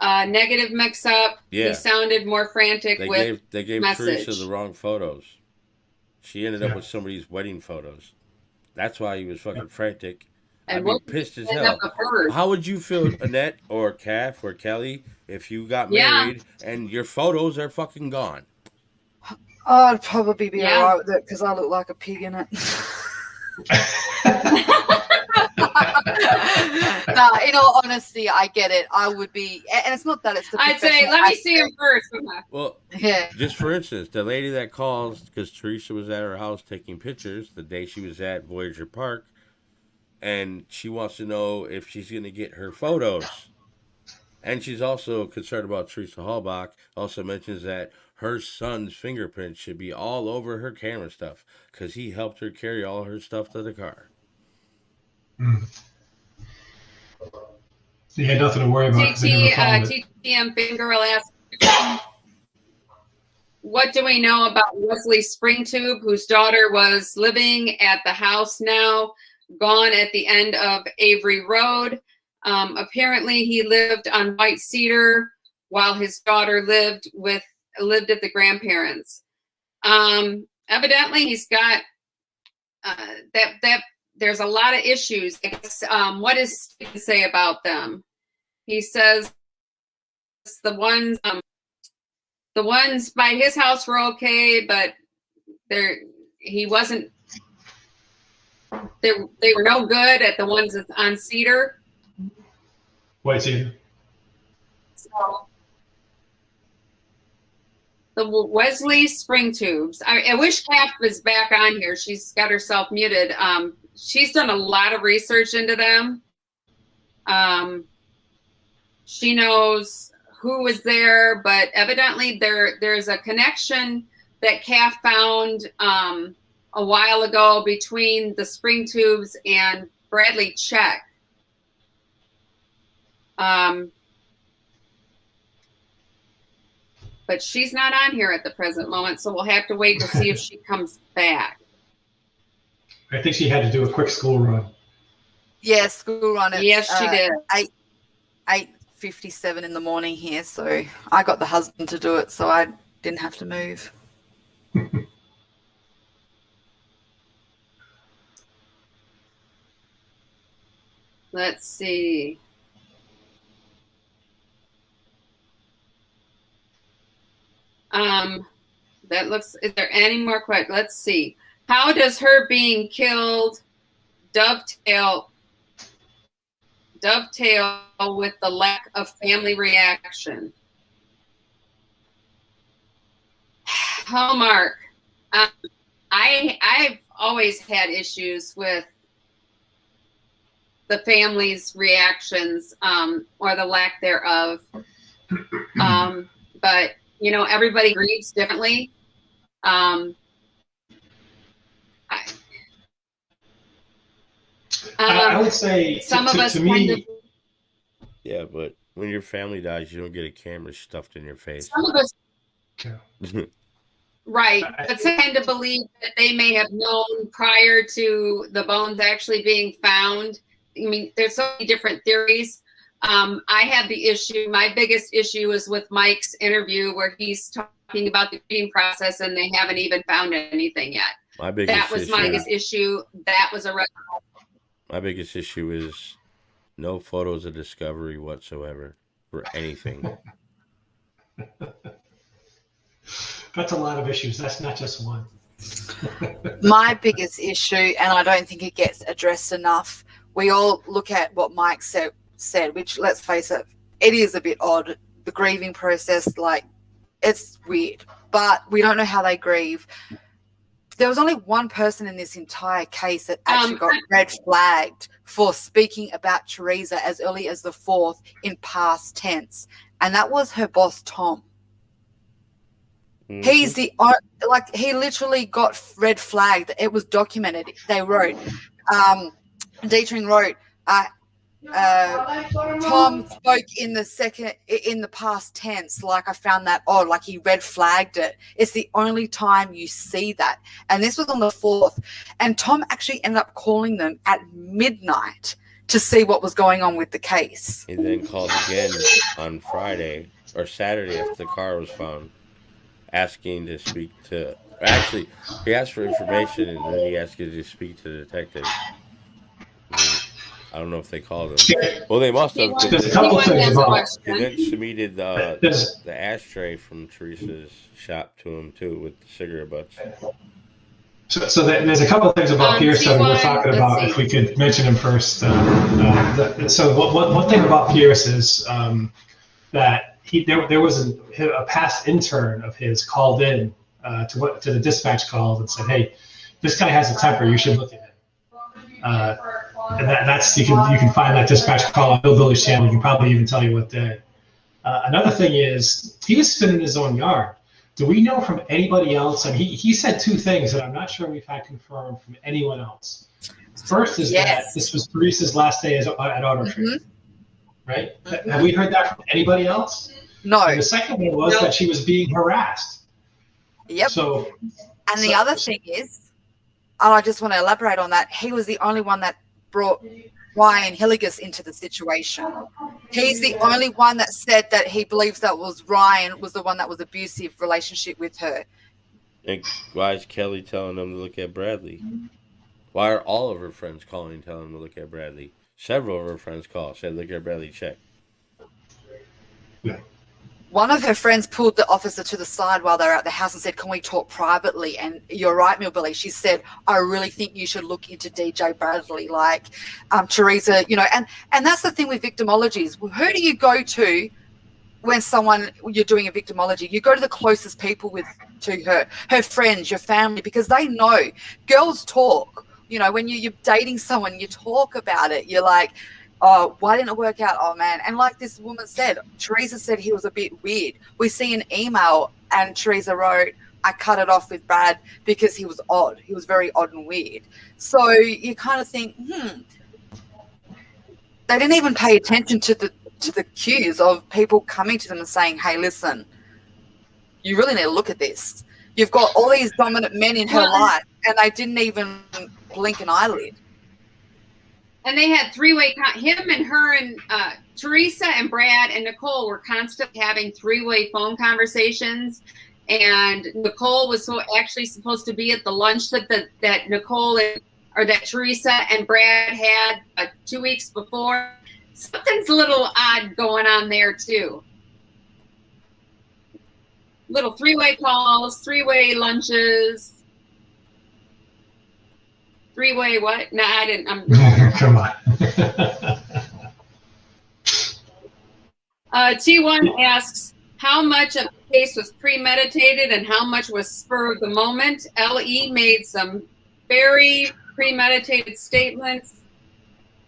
negative mix-up? Yeah. He sounded more frantic they gave message. Teresa the wrong photos. She ended up with somebody's wedding photos. That's why he was fucking frantic. I'd be pissed as hell. How would you feel, Annette or Kath or Kelly, if you got married and your photos are fucking gone? I'd probably be alright with it because I look like a pig in it. No, in all honesty, I get it. I would be, and it's not that it's the. I'd say, let me see him first. Well, just for instance, the lady that calls because Teresa was at her house taking pictures the day she was at Voyager Park, and she wants to know if she's going to get her photos. And she's also concerned about Teresa Hallbach. Also mentions that her son's fingerprints should be all over her camera stuff because he helped her carry all her stuff to the car. You had nothing to worry about. TTM Fangirl asked, what do we know about Wesley Springtube, whose daughter was living at the house now, gone at the end of Avery Road? Apparently he lived on White Cedar while his daughter lived at the grandparents. Evidently he's got there's a lot of issues. I guess, what does Stephen say about them? He says the ones by his house were okay, but he wasn't. They were no good at the ones on Cedar. What Cedar? So the Wesley spring tubes. I wish Kath was back on here. She's got herself muted. She's done a lot of research into them. She knows who was there, but evidently there's a connection that Kath found a while ago between the spring tubes and Bradley Check. But she's not on here at the present moment, so we'll have to wait to see if she comes back. I think she had to do a quick school run. Yeah, school run. Yes, she did. 8:57 in the morning here, so I got the husband to do it, so I didn't have to move. Let's see. That looks, is there any more questions? Let's see. How does her being killed dovetail with the lack of family reaction? Oh, Mark, I've always had issues with the family's reactions or the lack thereof. But, you know, everybody grieves differently. I would say some of us to me, yeah, but when your family dies, you don't get a camera stuffed in your face. Some of us, yeah. right, but some tend to believe that they may have known prior to the bones actually being found. I mean, there's so many different theories. I had the issue, my biggest issue is with Mike's interview where he's talking about the grieving process and they haven't even found anything yet. My biggest issue. That was a red flag. My biggest issue is no photos of discovery whatsoever for anything. That's a lot of issues. That's not just one. My biggest issue, and I don't think it gets addressed enough, we all look at what Mike said, which, let's face it, it is a bit odd. The grieving process, like, it's weird, but we don't know how they grieve. There was only one person in this entire case that actually got red flagged for speaking about Teresa as early as the 4th in past tense, and that was her boss, Tom. Mm-hmm. He's the, like, he literally got red flagged. It was documented. They wrote, Dietrich wrote, Tom spoke in the past tense. Like, I found that odd. Like, he red flagged it. It's the only time you see that. And this was on the 4th. And Tom actually ended up calling them at midnight to see what was going on with the case. He then called again on Friday or Saturday after the car was found, asking to speak to. Actually, he asked for information and then he asked you to speak to the detective. I don't know if they called him. Well, they must have. There's a couple things about. He then submitted the ashtray from Teresa's shop to him too, with the cigarette butts. So there's a couple things about Pierce that we were talking about. If we could mention him first. So one thing about Pierce is that there was a past intern of his called in to the dispatch calls and said, "Hey, this guy has a temper. You should look at him." And that's you can find that dispatch call on Bill Billy's channel. He can probably even tell you what day. Another thing is he was spinning his own yard. Do we know from anybody else? I mean, he said two things that I'm not sure we've had confirmed from anyone else. First is that this was Teresa's last day at Auto Trade, right? Have we heard that from anybody else? No. And the second one was that she was being harassed. Yep. And the other thing is, I just want to elaborate on that. He was the only one that brought Ryan Hilligus into the situation. He's the only one that said that he believes that was Ryan was the one that was abusive relationship with her. And why is Kelly telling them to look at Bradley? Why are all of her friends calling, telling them to look at Bradley? Several of her friends called, said, look at Bradley, check. Yeah. One of her friends pulled the officer to the side while they were at the house and said, can we talk privately? And you're right, Millbilly. She said, I really think you should look into DJ Bradley, like Teresa, you know, and that's the thing with victimologies. Who do you go to when you're doing a victimology? You go to the closest people to her friends, your family, because they know. Girls talk. You know, when you're dating someone, you talk about it. You're like, oh, why didn't it work out? Oh, man. And like this woman said, Teresa said he was a bit weird. We see an email and Teresa wrote, I cut it off with Brad because he was odd. He was very odd and weird. So you kind of think, they didn't even pay attention to the cues of people coming to them and saying, hey, listen, you really need to look at this. You've got all these dominant men in her life, and they didn't even blink an eyelid. And they had three-way, him and her and Teresa and Brad and Nicole were constantly having three-way phone conversations. And Nicole was actually supposed to be at the lunch that Nicole or that Teresa and Brad had 2 weeks before. Something's a little odd going on there too. Little three-way calls, three-way lunches. Three-way what? No, I didn't. Come on. T1 asks, how much of the case was premeditated and how much was spur of the moment? LE made some very premeditated statements.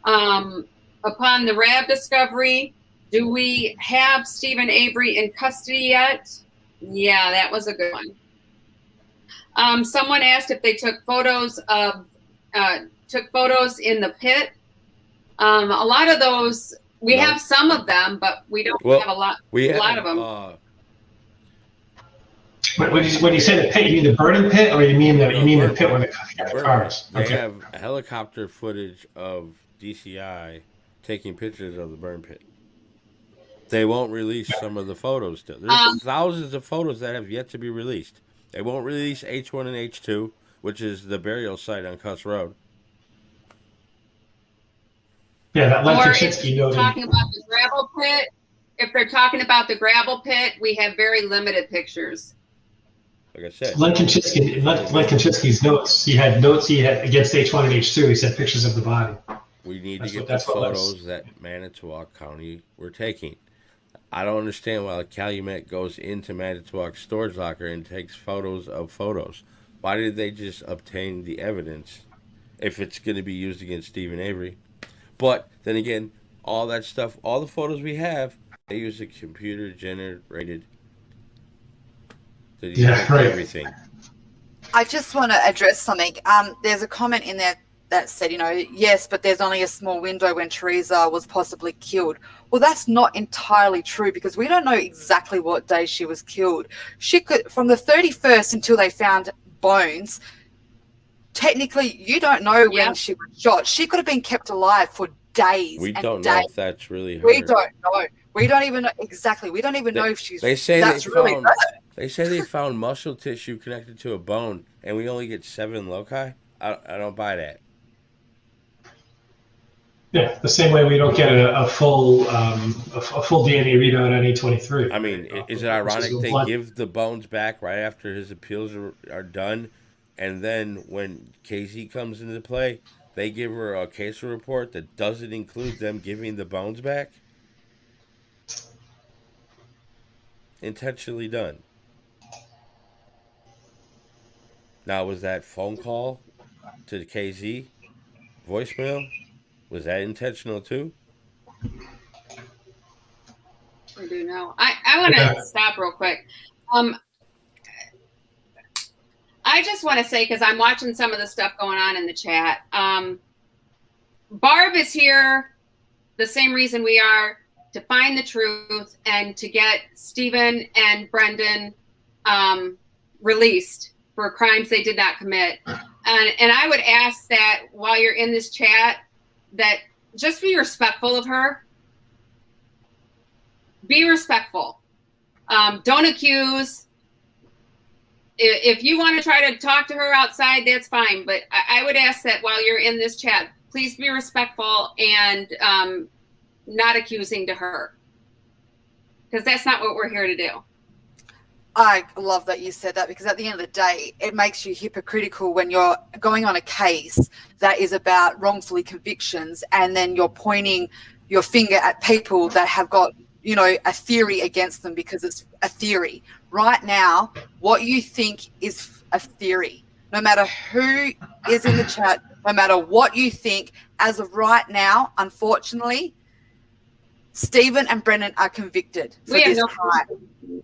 Upon the RAB discovery, do we have Stephen Avery in custody yet? Yeah, that was a good one. Someone asked if they took photos in the pit. A lot of those, we have some of them, but we don't have a lot. A lot of them. When you say the pit, you mean the burning pit, or you mean the pit where the cars? They have helicopter footage of DCI taking pictures of the burn pit. They won't release some of the photos still. There's thousands of photos that have yet to be released. They won't release H1 and H2, which is the burial site on Cuss Road. Yeah, that Len Or Kaczynski noted. Talking about the gravel pit. If they're talking about the gravel pit, we have very limited pictures. Like I said, Len Kaczynski's notes. He had notes against H1 and H2. He said pictures of the body. We need to get the photos that Manitowoc County were taking. I don't understand why Calumet goes into Manitowoc's storage locker and takes photos of photos. Why did they just obtain the evidence if it's going to be used against Stephen Avery? But then again, all that stuff, all the photos we have, they use a computer generated. Everything. I just want to address something. There's a comment in there that said, yes, but there's only a small window when Teresa was possibly killed. Well, that's not entirely true because we don't know exactly what day she was killed. She could, from the 31st until they found bones, technically you don't know when she was shot. She could have been kept alive for days. We don't know if that's really her. We don't know. We don't even know exactly. We don't even know if she's. They say that's really her. They say they found muscle tissue connected to a bone, and we only get 7 loci. I don't buy that. Yeah, the same way we don't get a full DNA readout on A23. I mean, is it ironic they give the bones back right after his appeals are done, and then when Casey comes into play, they give her a case report that doesn't include them giving the bones back? Intentionally done. Now, was that phone call to the KZ voicemail? Was that intentional too? I do know. I want to stop real quick. I just want to say, because I'm watching some of the stuff going on in the chat. Barb is here, the same reason we are, to find the truth and to get Stephen and Brendan released for crimes they did not commit. And I would ask that while you're in this chat, that just be respectful of her. Be respectful. Don't accuse. if you want to try to talk to her outside, that's fine. But I would ask that while you're in this chat, please be respectful and not accusing to her, because that's not what we're here to do. I love that you said that, because at the end of the day, it makes you hypocritical when you're going on a case that is about wrongfully convictions, and then you're pointing your finger at people that have got, you know, a theory against them because it's a theory. Right now, what you think is a theory. No matter who is in the chat, no matter what you think, as of right now, unfortunately, Stephen and Brendan are convicted for this crime.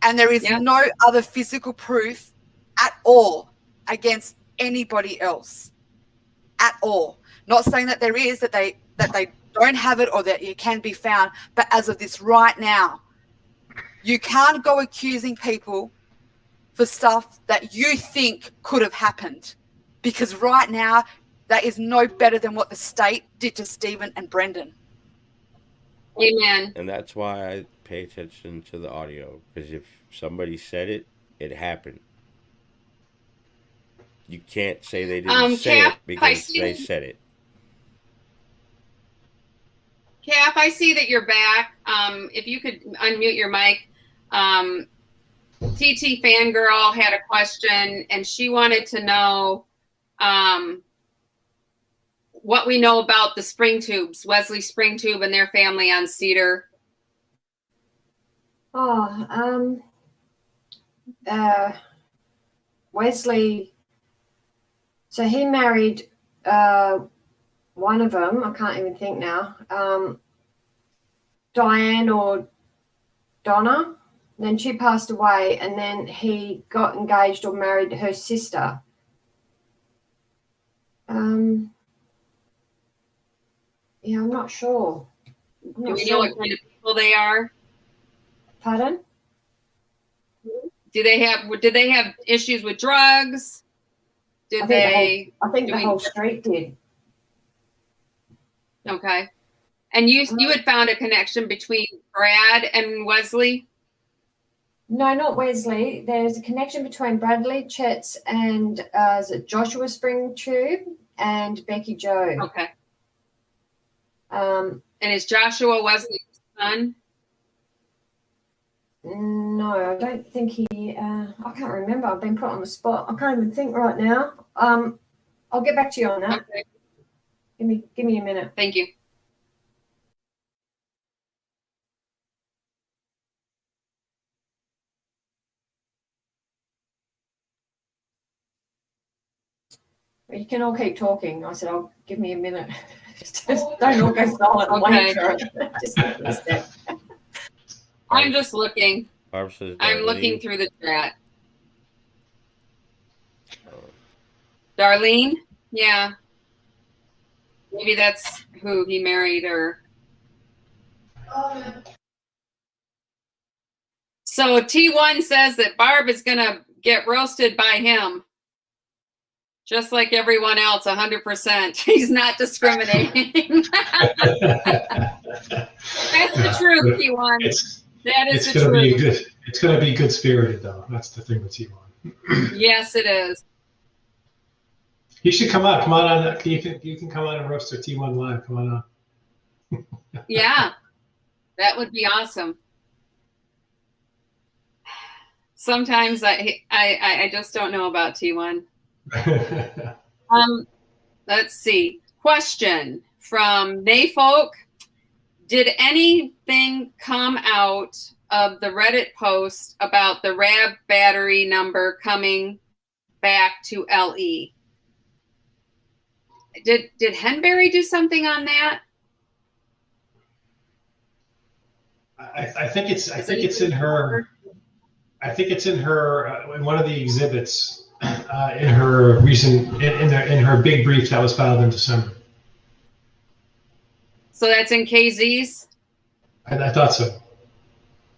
And there is no other physical proof at all against anybody else. At all. Not saying that there is, that they don't have it or that it can be found, but as of this right now, you can't go accusing people for stuff that you think could have happened, because right now that is no better than what the state did to Stephen and Brendan. Amen. And that's why I pay attention to the audio, because if somebody said it, it happened. You can't say they didn't say it because they said it. Cap, I see that you're back. If you could unmute your mic. TT Fangirl had a question, and she wanted to know what we know about the Spring Tubes, Wesley Spring Tube and their family on Cedar. Wesley, so he married one of them, I can't even think now, Diane or Donna. Then she passed away, and then he got engaged or married her sister. Yeah, I'm not sure. Do we know what kind of people they are? Pardon? Did they have issues with drugs? I think the whole street did. Okay. And you had found a connection between Brad and Wesley? No, not Wesley. There's a connection between Bradley, Chet's, and is it Joshua Spring Tube and Becky Joe. Okay. And is Joshua Wesley's son? No, I don't think he. I can't remember. I've been put on the spot. I can't even think right now. I'll get back to you on that. Okay. Give me a minute. Thank you. You can all keep talking. I said, "I'll give me a minute." Just don't all go silent. Okay. Just give me a sec. I'm just looking. I'm looking through the chat. Darlene? Yeah. Maybe that's who he married, or. So T1 says that Barb is going to get roasted by him. Just like everyone else, 100%. He's not discriminating. That's the truth, T1. That is the truth. It's going to be good spirited, though. That's the thing with T1. Yes, it is. You should come on. Come on. You can come on and roast our T1 live. Come on. Yeah, that would be awesome. Sometimes I just don't know about T1. Let's see. Question from Nayfolk. Did anything come out of the Reddit post about the RAB battery number coming back to LE? Did Henberry do something on that? I think it's in her. I think it's in her in one of the exhibits in her recent in her big brief that was filed in December. So that's in KZ's? I thought so.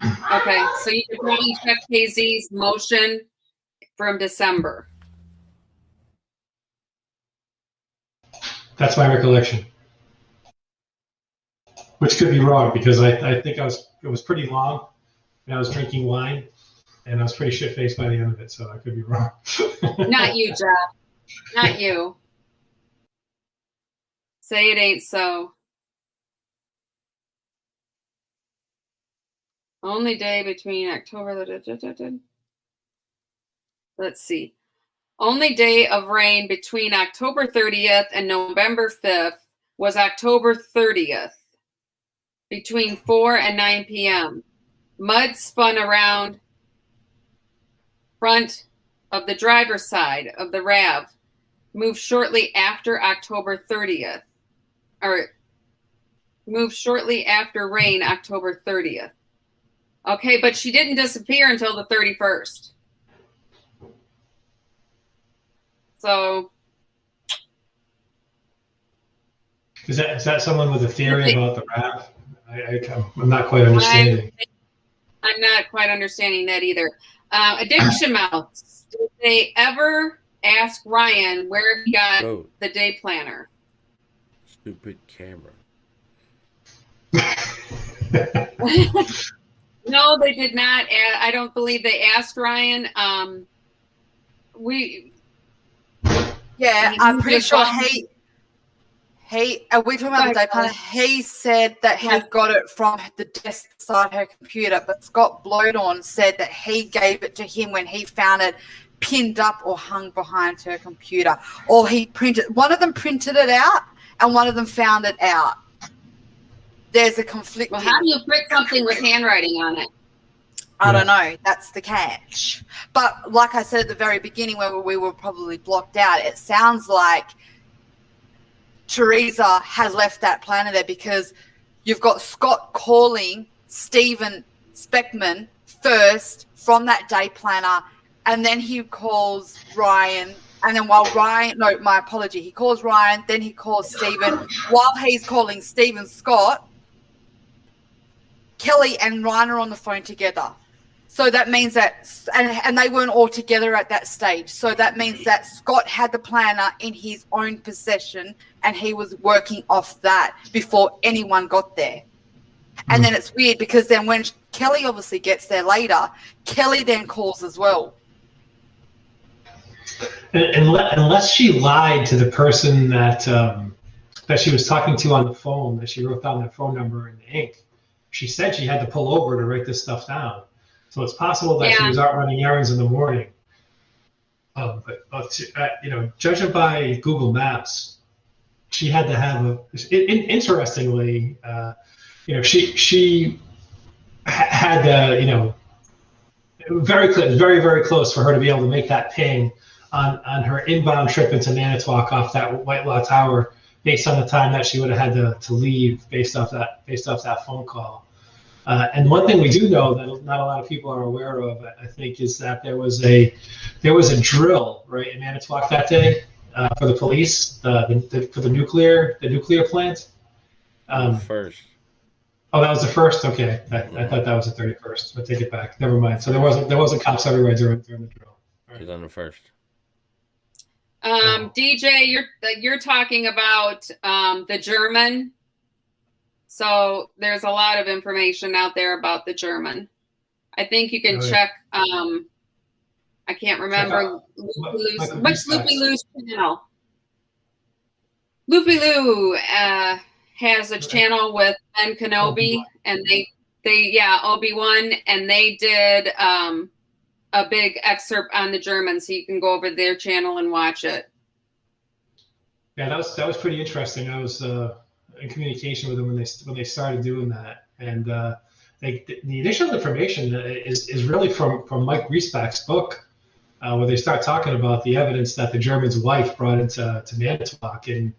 Okay, so you can probably check KZ's motion from December. That's my recollection, which could be wrong because I think it was pretty long, and I was drinking wine, and I was pretty shit-faced by the end of it, so I could be wrong. Not you, Jeff. Not you. Say it ain't so. Only day between October. Let's see. Only day of rain between October 30th and November 5th was October 30th between 4 and 9 p.m. Mud spun around front of the driver's side of the RAV. Moved shortly after October 30th. Or moved shortly after rain October 30th. Okay, but she didn't disappear until the 31st. So Is that someone with a theory about the RAV? I'm not quite understanding. I'm not quite understanding that either. Addiction Mouse. Did they ever ask Ryan where he got the day planner? Stupid camera. No, they did not. I don't believe they asked Ryan. I'm pretty sure are we talking about the day planner? He said that he got it from the desk beside her computer, but Scott Blowdorn said that he gave it to him when he found it pinned up or hung behind her computer. Or one of them printed it out and one of them found it out. There's a conflict. Well, how do you print something with handwriting on it? I don't know. That's the catch. But like I said at the very beginning, where we were probably blocked out, it sounds like Teresa has left that planner there because you've got Scott calling Stephen Speckman first from that day planner, and then he calls Ryan. And then he calls Ryan, then he calls Stephen. While he's calling Stephen Scott, Kelly and Ryan are on the phone together. So that means that, and they weren't all together at that stage. So that means that Scott had the planner in his own possession and he was working off that before anyone got there. And then it's weird because then when Kelly obviously gets there later, Kelly then calls as well. Unless she lied to the person that she was talking to on the phone, that she wrote down that phone number in the ink. She said she had to pull over to write this stuff down. So it's possible that she was out running errands in the morning. But judging by Google Maps, she had to have interestingly, she had very close for her to be able to make that ping on her inbound trip into Manitowoc off that White Law Tower, based on the time that she would have had to leave based off that phone call. And one thing we do know that not a lot of people are aware of, I think, is that there was a drill right in Manitowoc that day for the police for the nuclear plant. First. Oh, that was the first. Okay, I thought that was the 31st. I take it back. Never mind. So there wasn't cops everywhere during the drill. Right. She's on the first. DJ, you're talking about the German. So there's a lot of information out there about the German. I think you can check. I can't remember. What's Loopy Lou's channel? Loopy Lou has a channel with Ben Kenobi, and they Obi-Wan, and they did a big excerpt on the German, so you can go over their channel and watch it. Yeah, that was pretty interesting. I was in communication with them when they started doing that, and the initial information is really from Mike Griesbach's book, where they start talking about the evidence that the German's wife brought into Manitowoc, and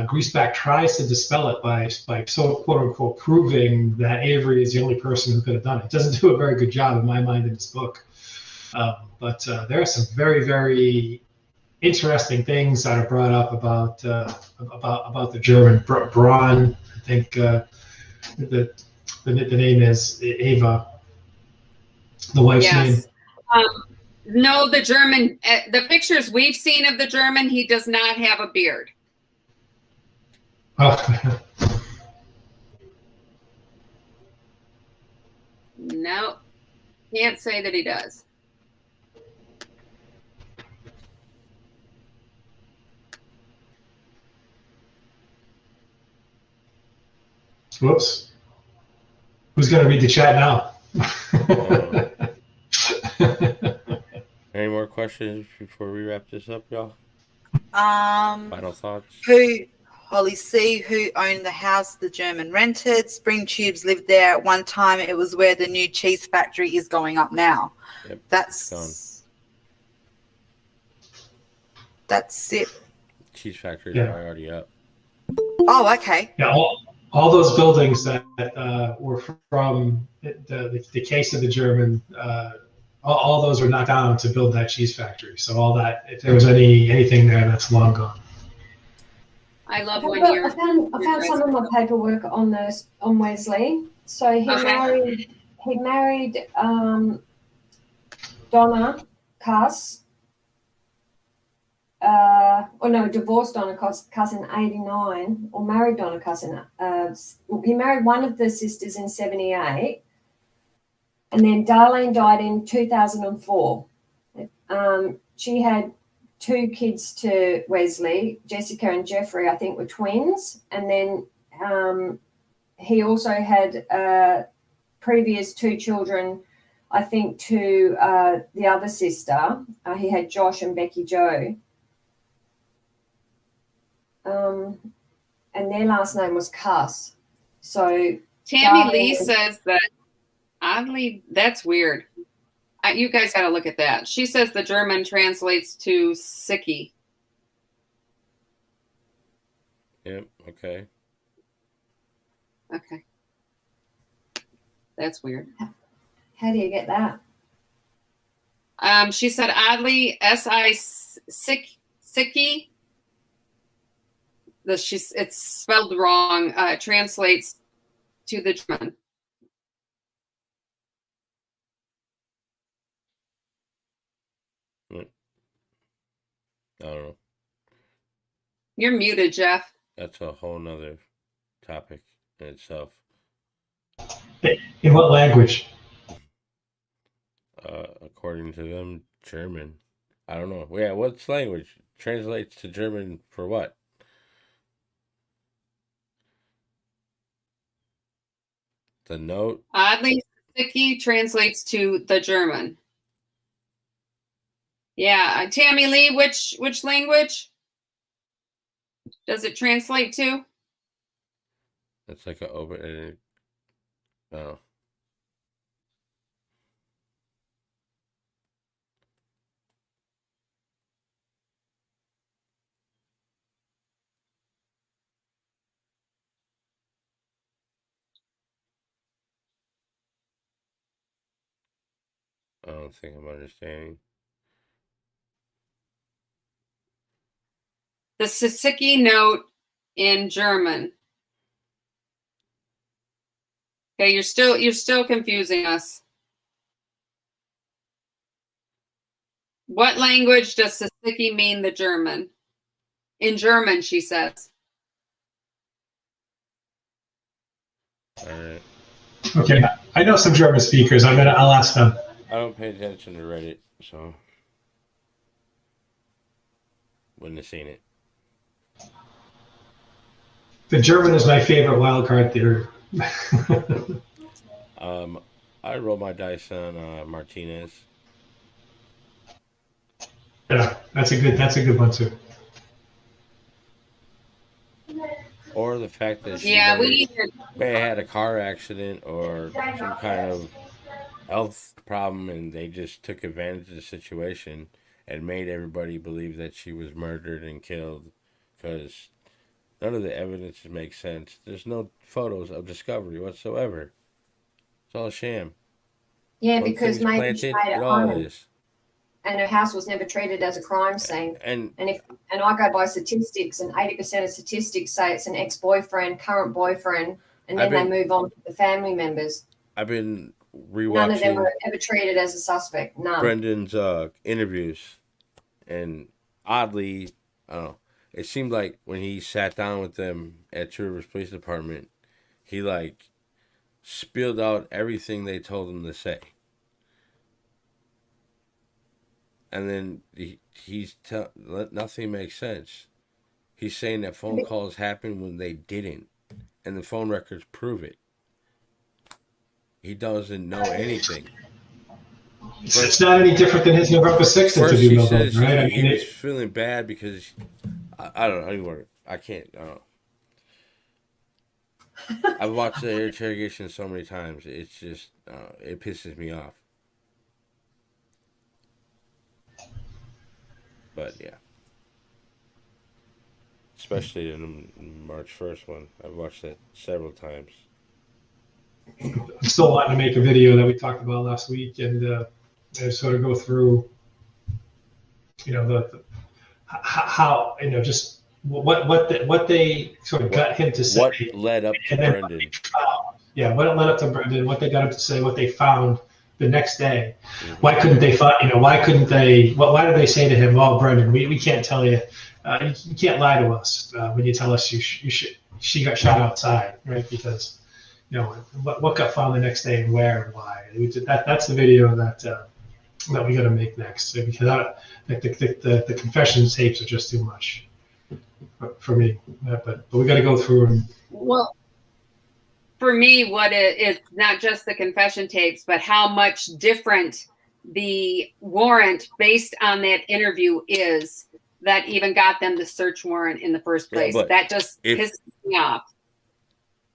Griesbach tries to dispel it by so quote unquote proving that Avery is the only person who could have done it. Doesn't do a very good job in my mind in his book, but there are some very, very interesting things that are brought up about the German. Braun, I think the name is Ava, the wife's name. No, the German. The pictures we've seen of the German, he does not have a beard. Oh. No, Can't say that he does. Whoops. Who's going to read the chat now? Any more questions before we wrap this up, y'all? Final thoughts? Holly C, who owned the house the German rented. Spring Tubes lived there at one time. It was where the new cheese factory is going up now. Yep, That's it. Cheese factory is already up. Oh, okay. Yeah, all those buildings that were from the case of the German, all those were knocked down to build that cheese factory. So all that, if there was anything there, that's long gone. I love I when found, you're. I found some of my paperwork on Wesley. So he married Donna Cuss. Divorced Donna Cuss in '89, or married Donna Cuss in. He married one of the sisters in '78, and then Darlene died in 2004. She had 2 kids to Wesley, Jessica and Jeffrey, I think, were twins, and then he also had previous 2 children, I think, to the other sister. He had Josh and Becky Joe. And their last name was Cuss. So Tammy Lee says that, oddly, that's weird. You guys got to look at that. She says the German translates to sicky. Yep, okay. Okay. That's weird. How do you get that? She said, oddly, sicky. It's spelled wrong. Translates to the German. I don't know. You're muted, Jeff. That's a whole nother topic in itself. In what language? According to them, German. I don't know. Yeah, what's language? Translates to German for what? The note? Oddly, sicky translates to the German. Yeah, Tammy Lee, which language does it translate to? It's like an open. Oh. I don't think I'm understanding. The sicky note in German. Okay, you're still confusing us. What language does sicky mean? The German. In German, she says. All right. Okay, I know some German speakers. I'll ask them. I don't pay attention to Reddit, so wouldn't have seen it. The German is my favorite wildcard theater. I roll my dice on Martinez. Yeah, that's a good one too. Or the fact that she may have had a car accident or some kind of health problem, and they just took advantage of the situation and made everybody believe that she was murdered and killed, because none of the evidence makes sense. There's no photos of discovery whatsoever. It's all a sham. Yeah, because maybe she made it home, and her house was never treated as a crime scene. And I go by statistics, and 80% of statistics say it's an ex-boyfriend, current boyfriend, and then they move on to the family members. I've been rewatching. None of them were ever treated as a suspect. None. Brendan's interviews, and oddly, I don't know. It seemed like when he sat down with them at Two Rivers Police Department, he spilled out everything they told him to say. and then nothing makes sense. He's saying that phone calls happened when they didn't, and the phone records prove it. He doesn't know anything. It's not any different than his November 6th First, interview, he says right? he was feeling bad because I don't know. I can't. I don't know. I've watched the interrogation so many times. It's just it pisses me off. But yeah, especially in the March 1st one, I've watched it several times. I'm still wanting to make a video that we talked about last week and sort of go through, the how just what they sort of got him to say. What led up to Brendan? What led up to Brendan? What they got him to say? What they found the next day? Mm-hmm. Why couldn't they find? Why couldn't they? Why did they say to him, "Oh, Brendan, we can't tell you. You can't lie to us when you tell us she got shot outside, right? Because what got found the next day and where and why." That's the video that we got to make next, because the confession tapes are just too much for me. But we got to go through and. Well, for me, it's not just the confession tapes, but how much different the warrant based on that interview is that even got them the search warrant in the first place. Yeah, that just pisses me off.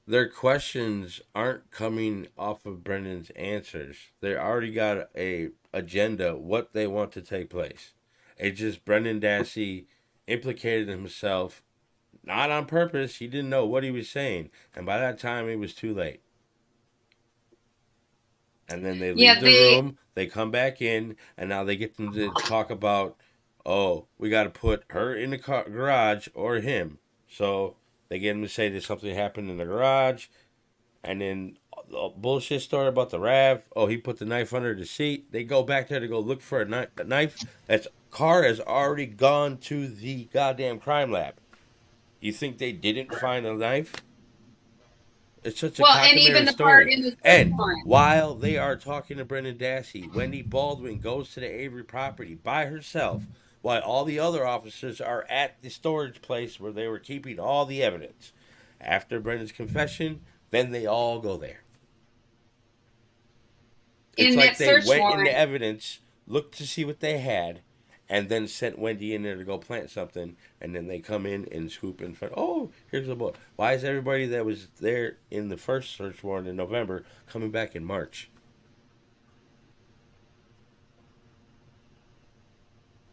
Their questions aren't coming off of Brendan's answers. They already got a agenda, what they want to take place. It's just Brendan Dassey implicated himself, not on purpose. He didn't know what he was saying. And by that time, it was too late. And then they leave the room, they come back in, and now they get them to talk about, oh, we got to put her in the garage or him. So they get him to say that something happened in the garage. And then a bullshit story about the RAV. Oh, he put the knife under the seat. They go back there to go look for a knife. That car has already gone to the goddamn crime lab. You think they didn't find a knife? It's such a and even the story. Part in the and while they are talking to Brendan Dassey, Wendy Baldwin goes to the Avery property by herself, while all the other officers are at the storage place where they were keeping all the evidence. After Brendan's confession, then they all go there. It's like they went in the evidence, looked to see what they had, and then sent Wendy in there to go plant something, and then they come in and scoop in front. Oh, here's a book. Why is everybody that was there in the first search warrant in November coming back in March?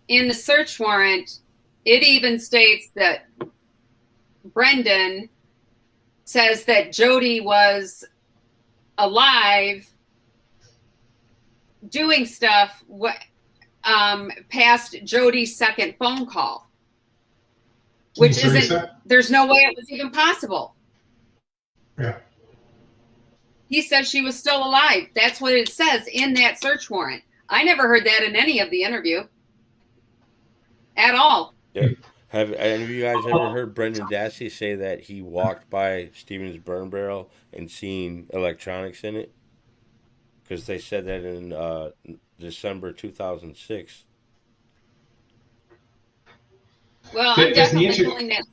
In the search warrant, it even states that Brendan says that Jody was alive doing stuff past Jody's second phone call, which isn't, there's no way it was even possible. Yeah. He said she was still alive. That's what it says in that search warrant. I never heard that in any of the interview at all. Yeah. Have any of you guys ever heard Brendan Dassey say that he walked by Stevens burn barrel and seen electronics in it? Because they said that in December 2006. Well, I'm definitely pulling that.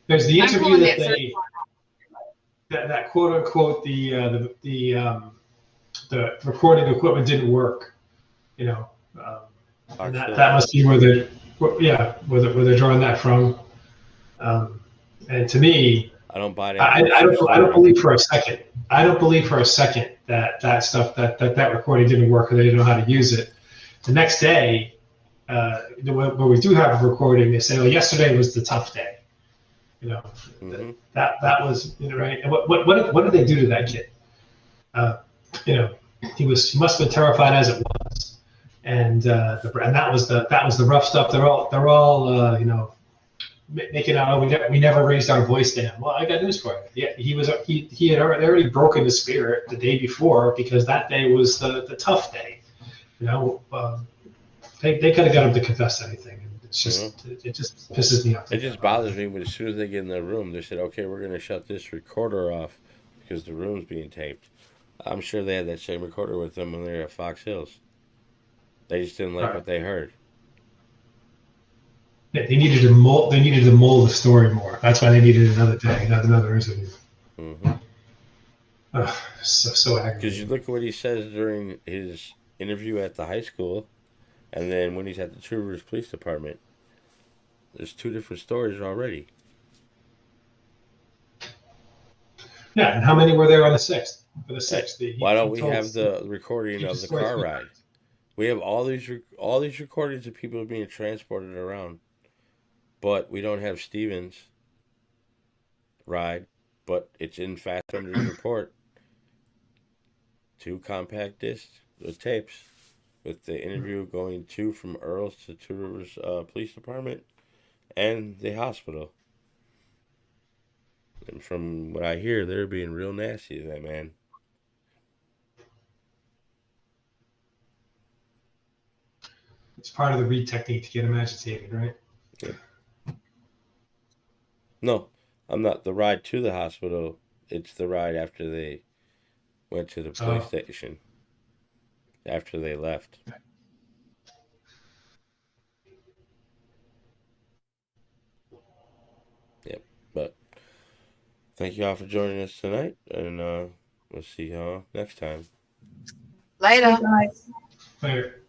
There's the interview that quote unquote the recording equipment didn't work, and that must be where they're drawing that from. And to me, I don't buy that. I don't believe for a second. I don't believe for a second that stuff that recording didn't work or they didn't know how to use it. The next day, where we do have a recording, they say, "Oh, yesterday was the tough day." Mm-hmm. that was right. And what did they do to that kid? He must have been terrified as it was, and that was the rough stuff. They're all making out. Oh, we never raised our voice to him. Well, I got news for you. Yeah, he had already broken the spirit the day before, because that day was the tough day. They could have got him to confess anything. It's just it just pisses me off. It just bothers me when as soon as they get in their room, they said, "Okay, we're going to shut this recorder off because the room's being taped." I'm sure they had that same recorder with them when they were at Fox Hills. They just didn't like what they heard. Yeah, they needed to mold. They needed to mold the story more. That's why they needed another day, another interview. Mm-hmm. So aggravating. Because you look at what he says during his interview at the high school, and then when he's at the Two Rivers Police Department, there's two different stories already. Yeah, and how many were there on the 6th? For the 6th, why don't we have the recording of the car ride? We have all these recordings of people being transported around, but we don't have Stevens' ride. But it's in Fassbender's report. 2 compact discs with tapes, with the interview going to from Earls to Two Rivers Police Department and the hospital. And from what I hear, they're being real nasty to that man. It's part of the read technique to get him agitated, right? Yep. No, I'm not. The ride to the hospital, it's the ride after they went to the police station. After they left. Yep. But thank you all for joining us tonight, and we'll see y'all next time. Later. Guys. Later.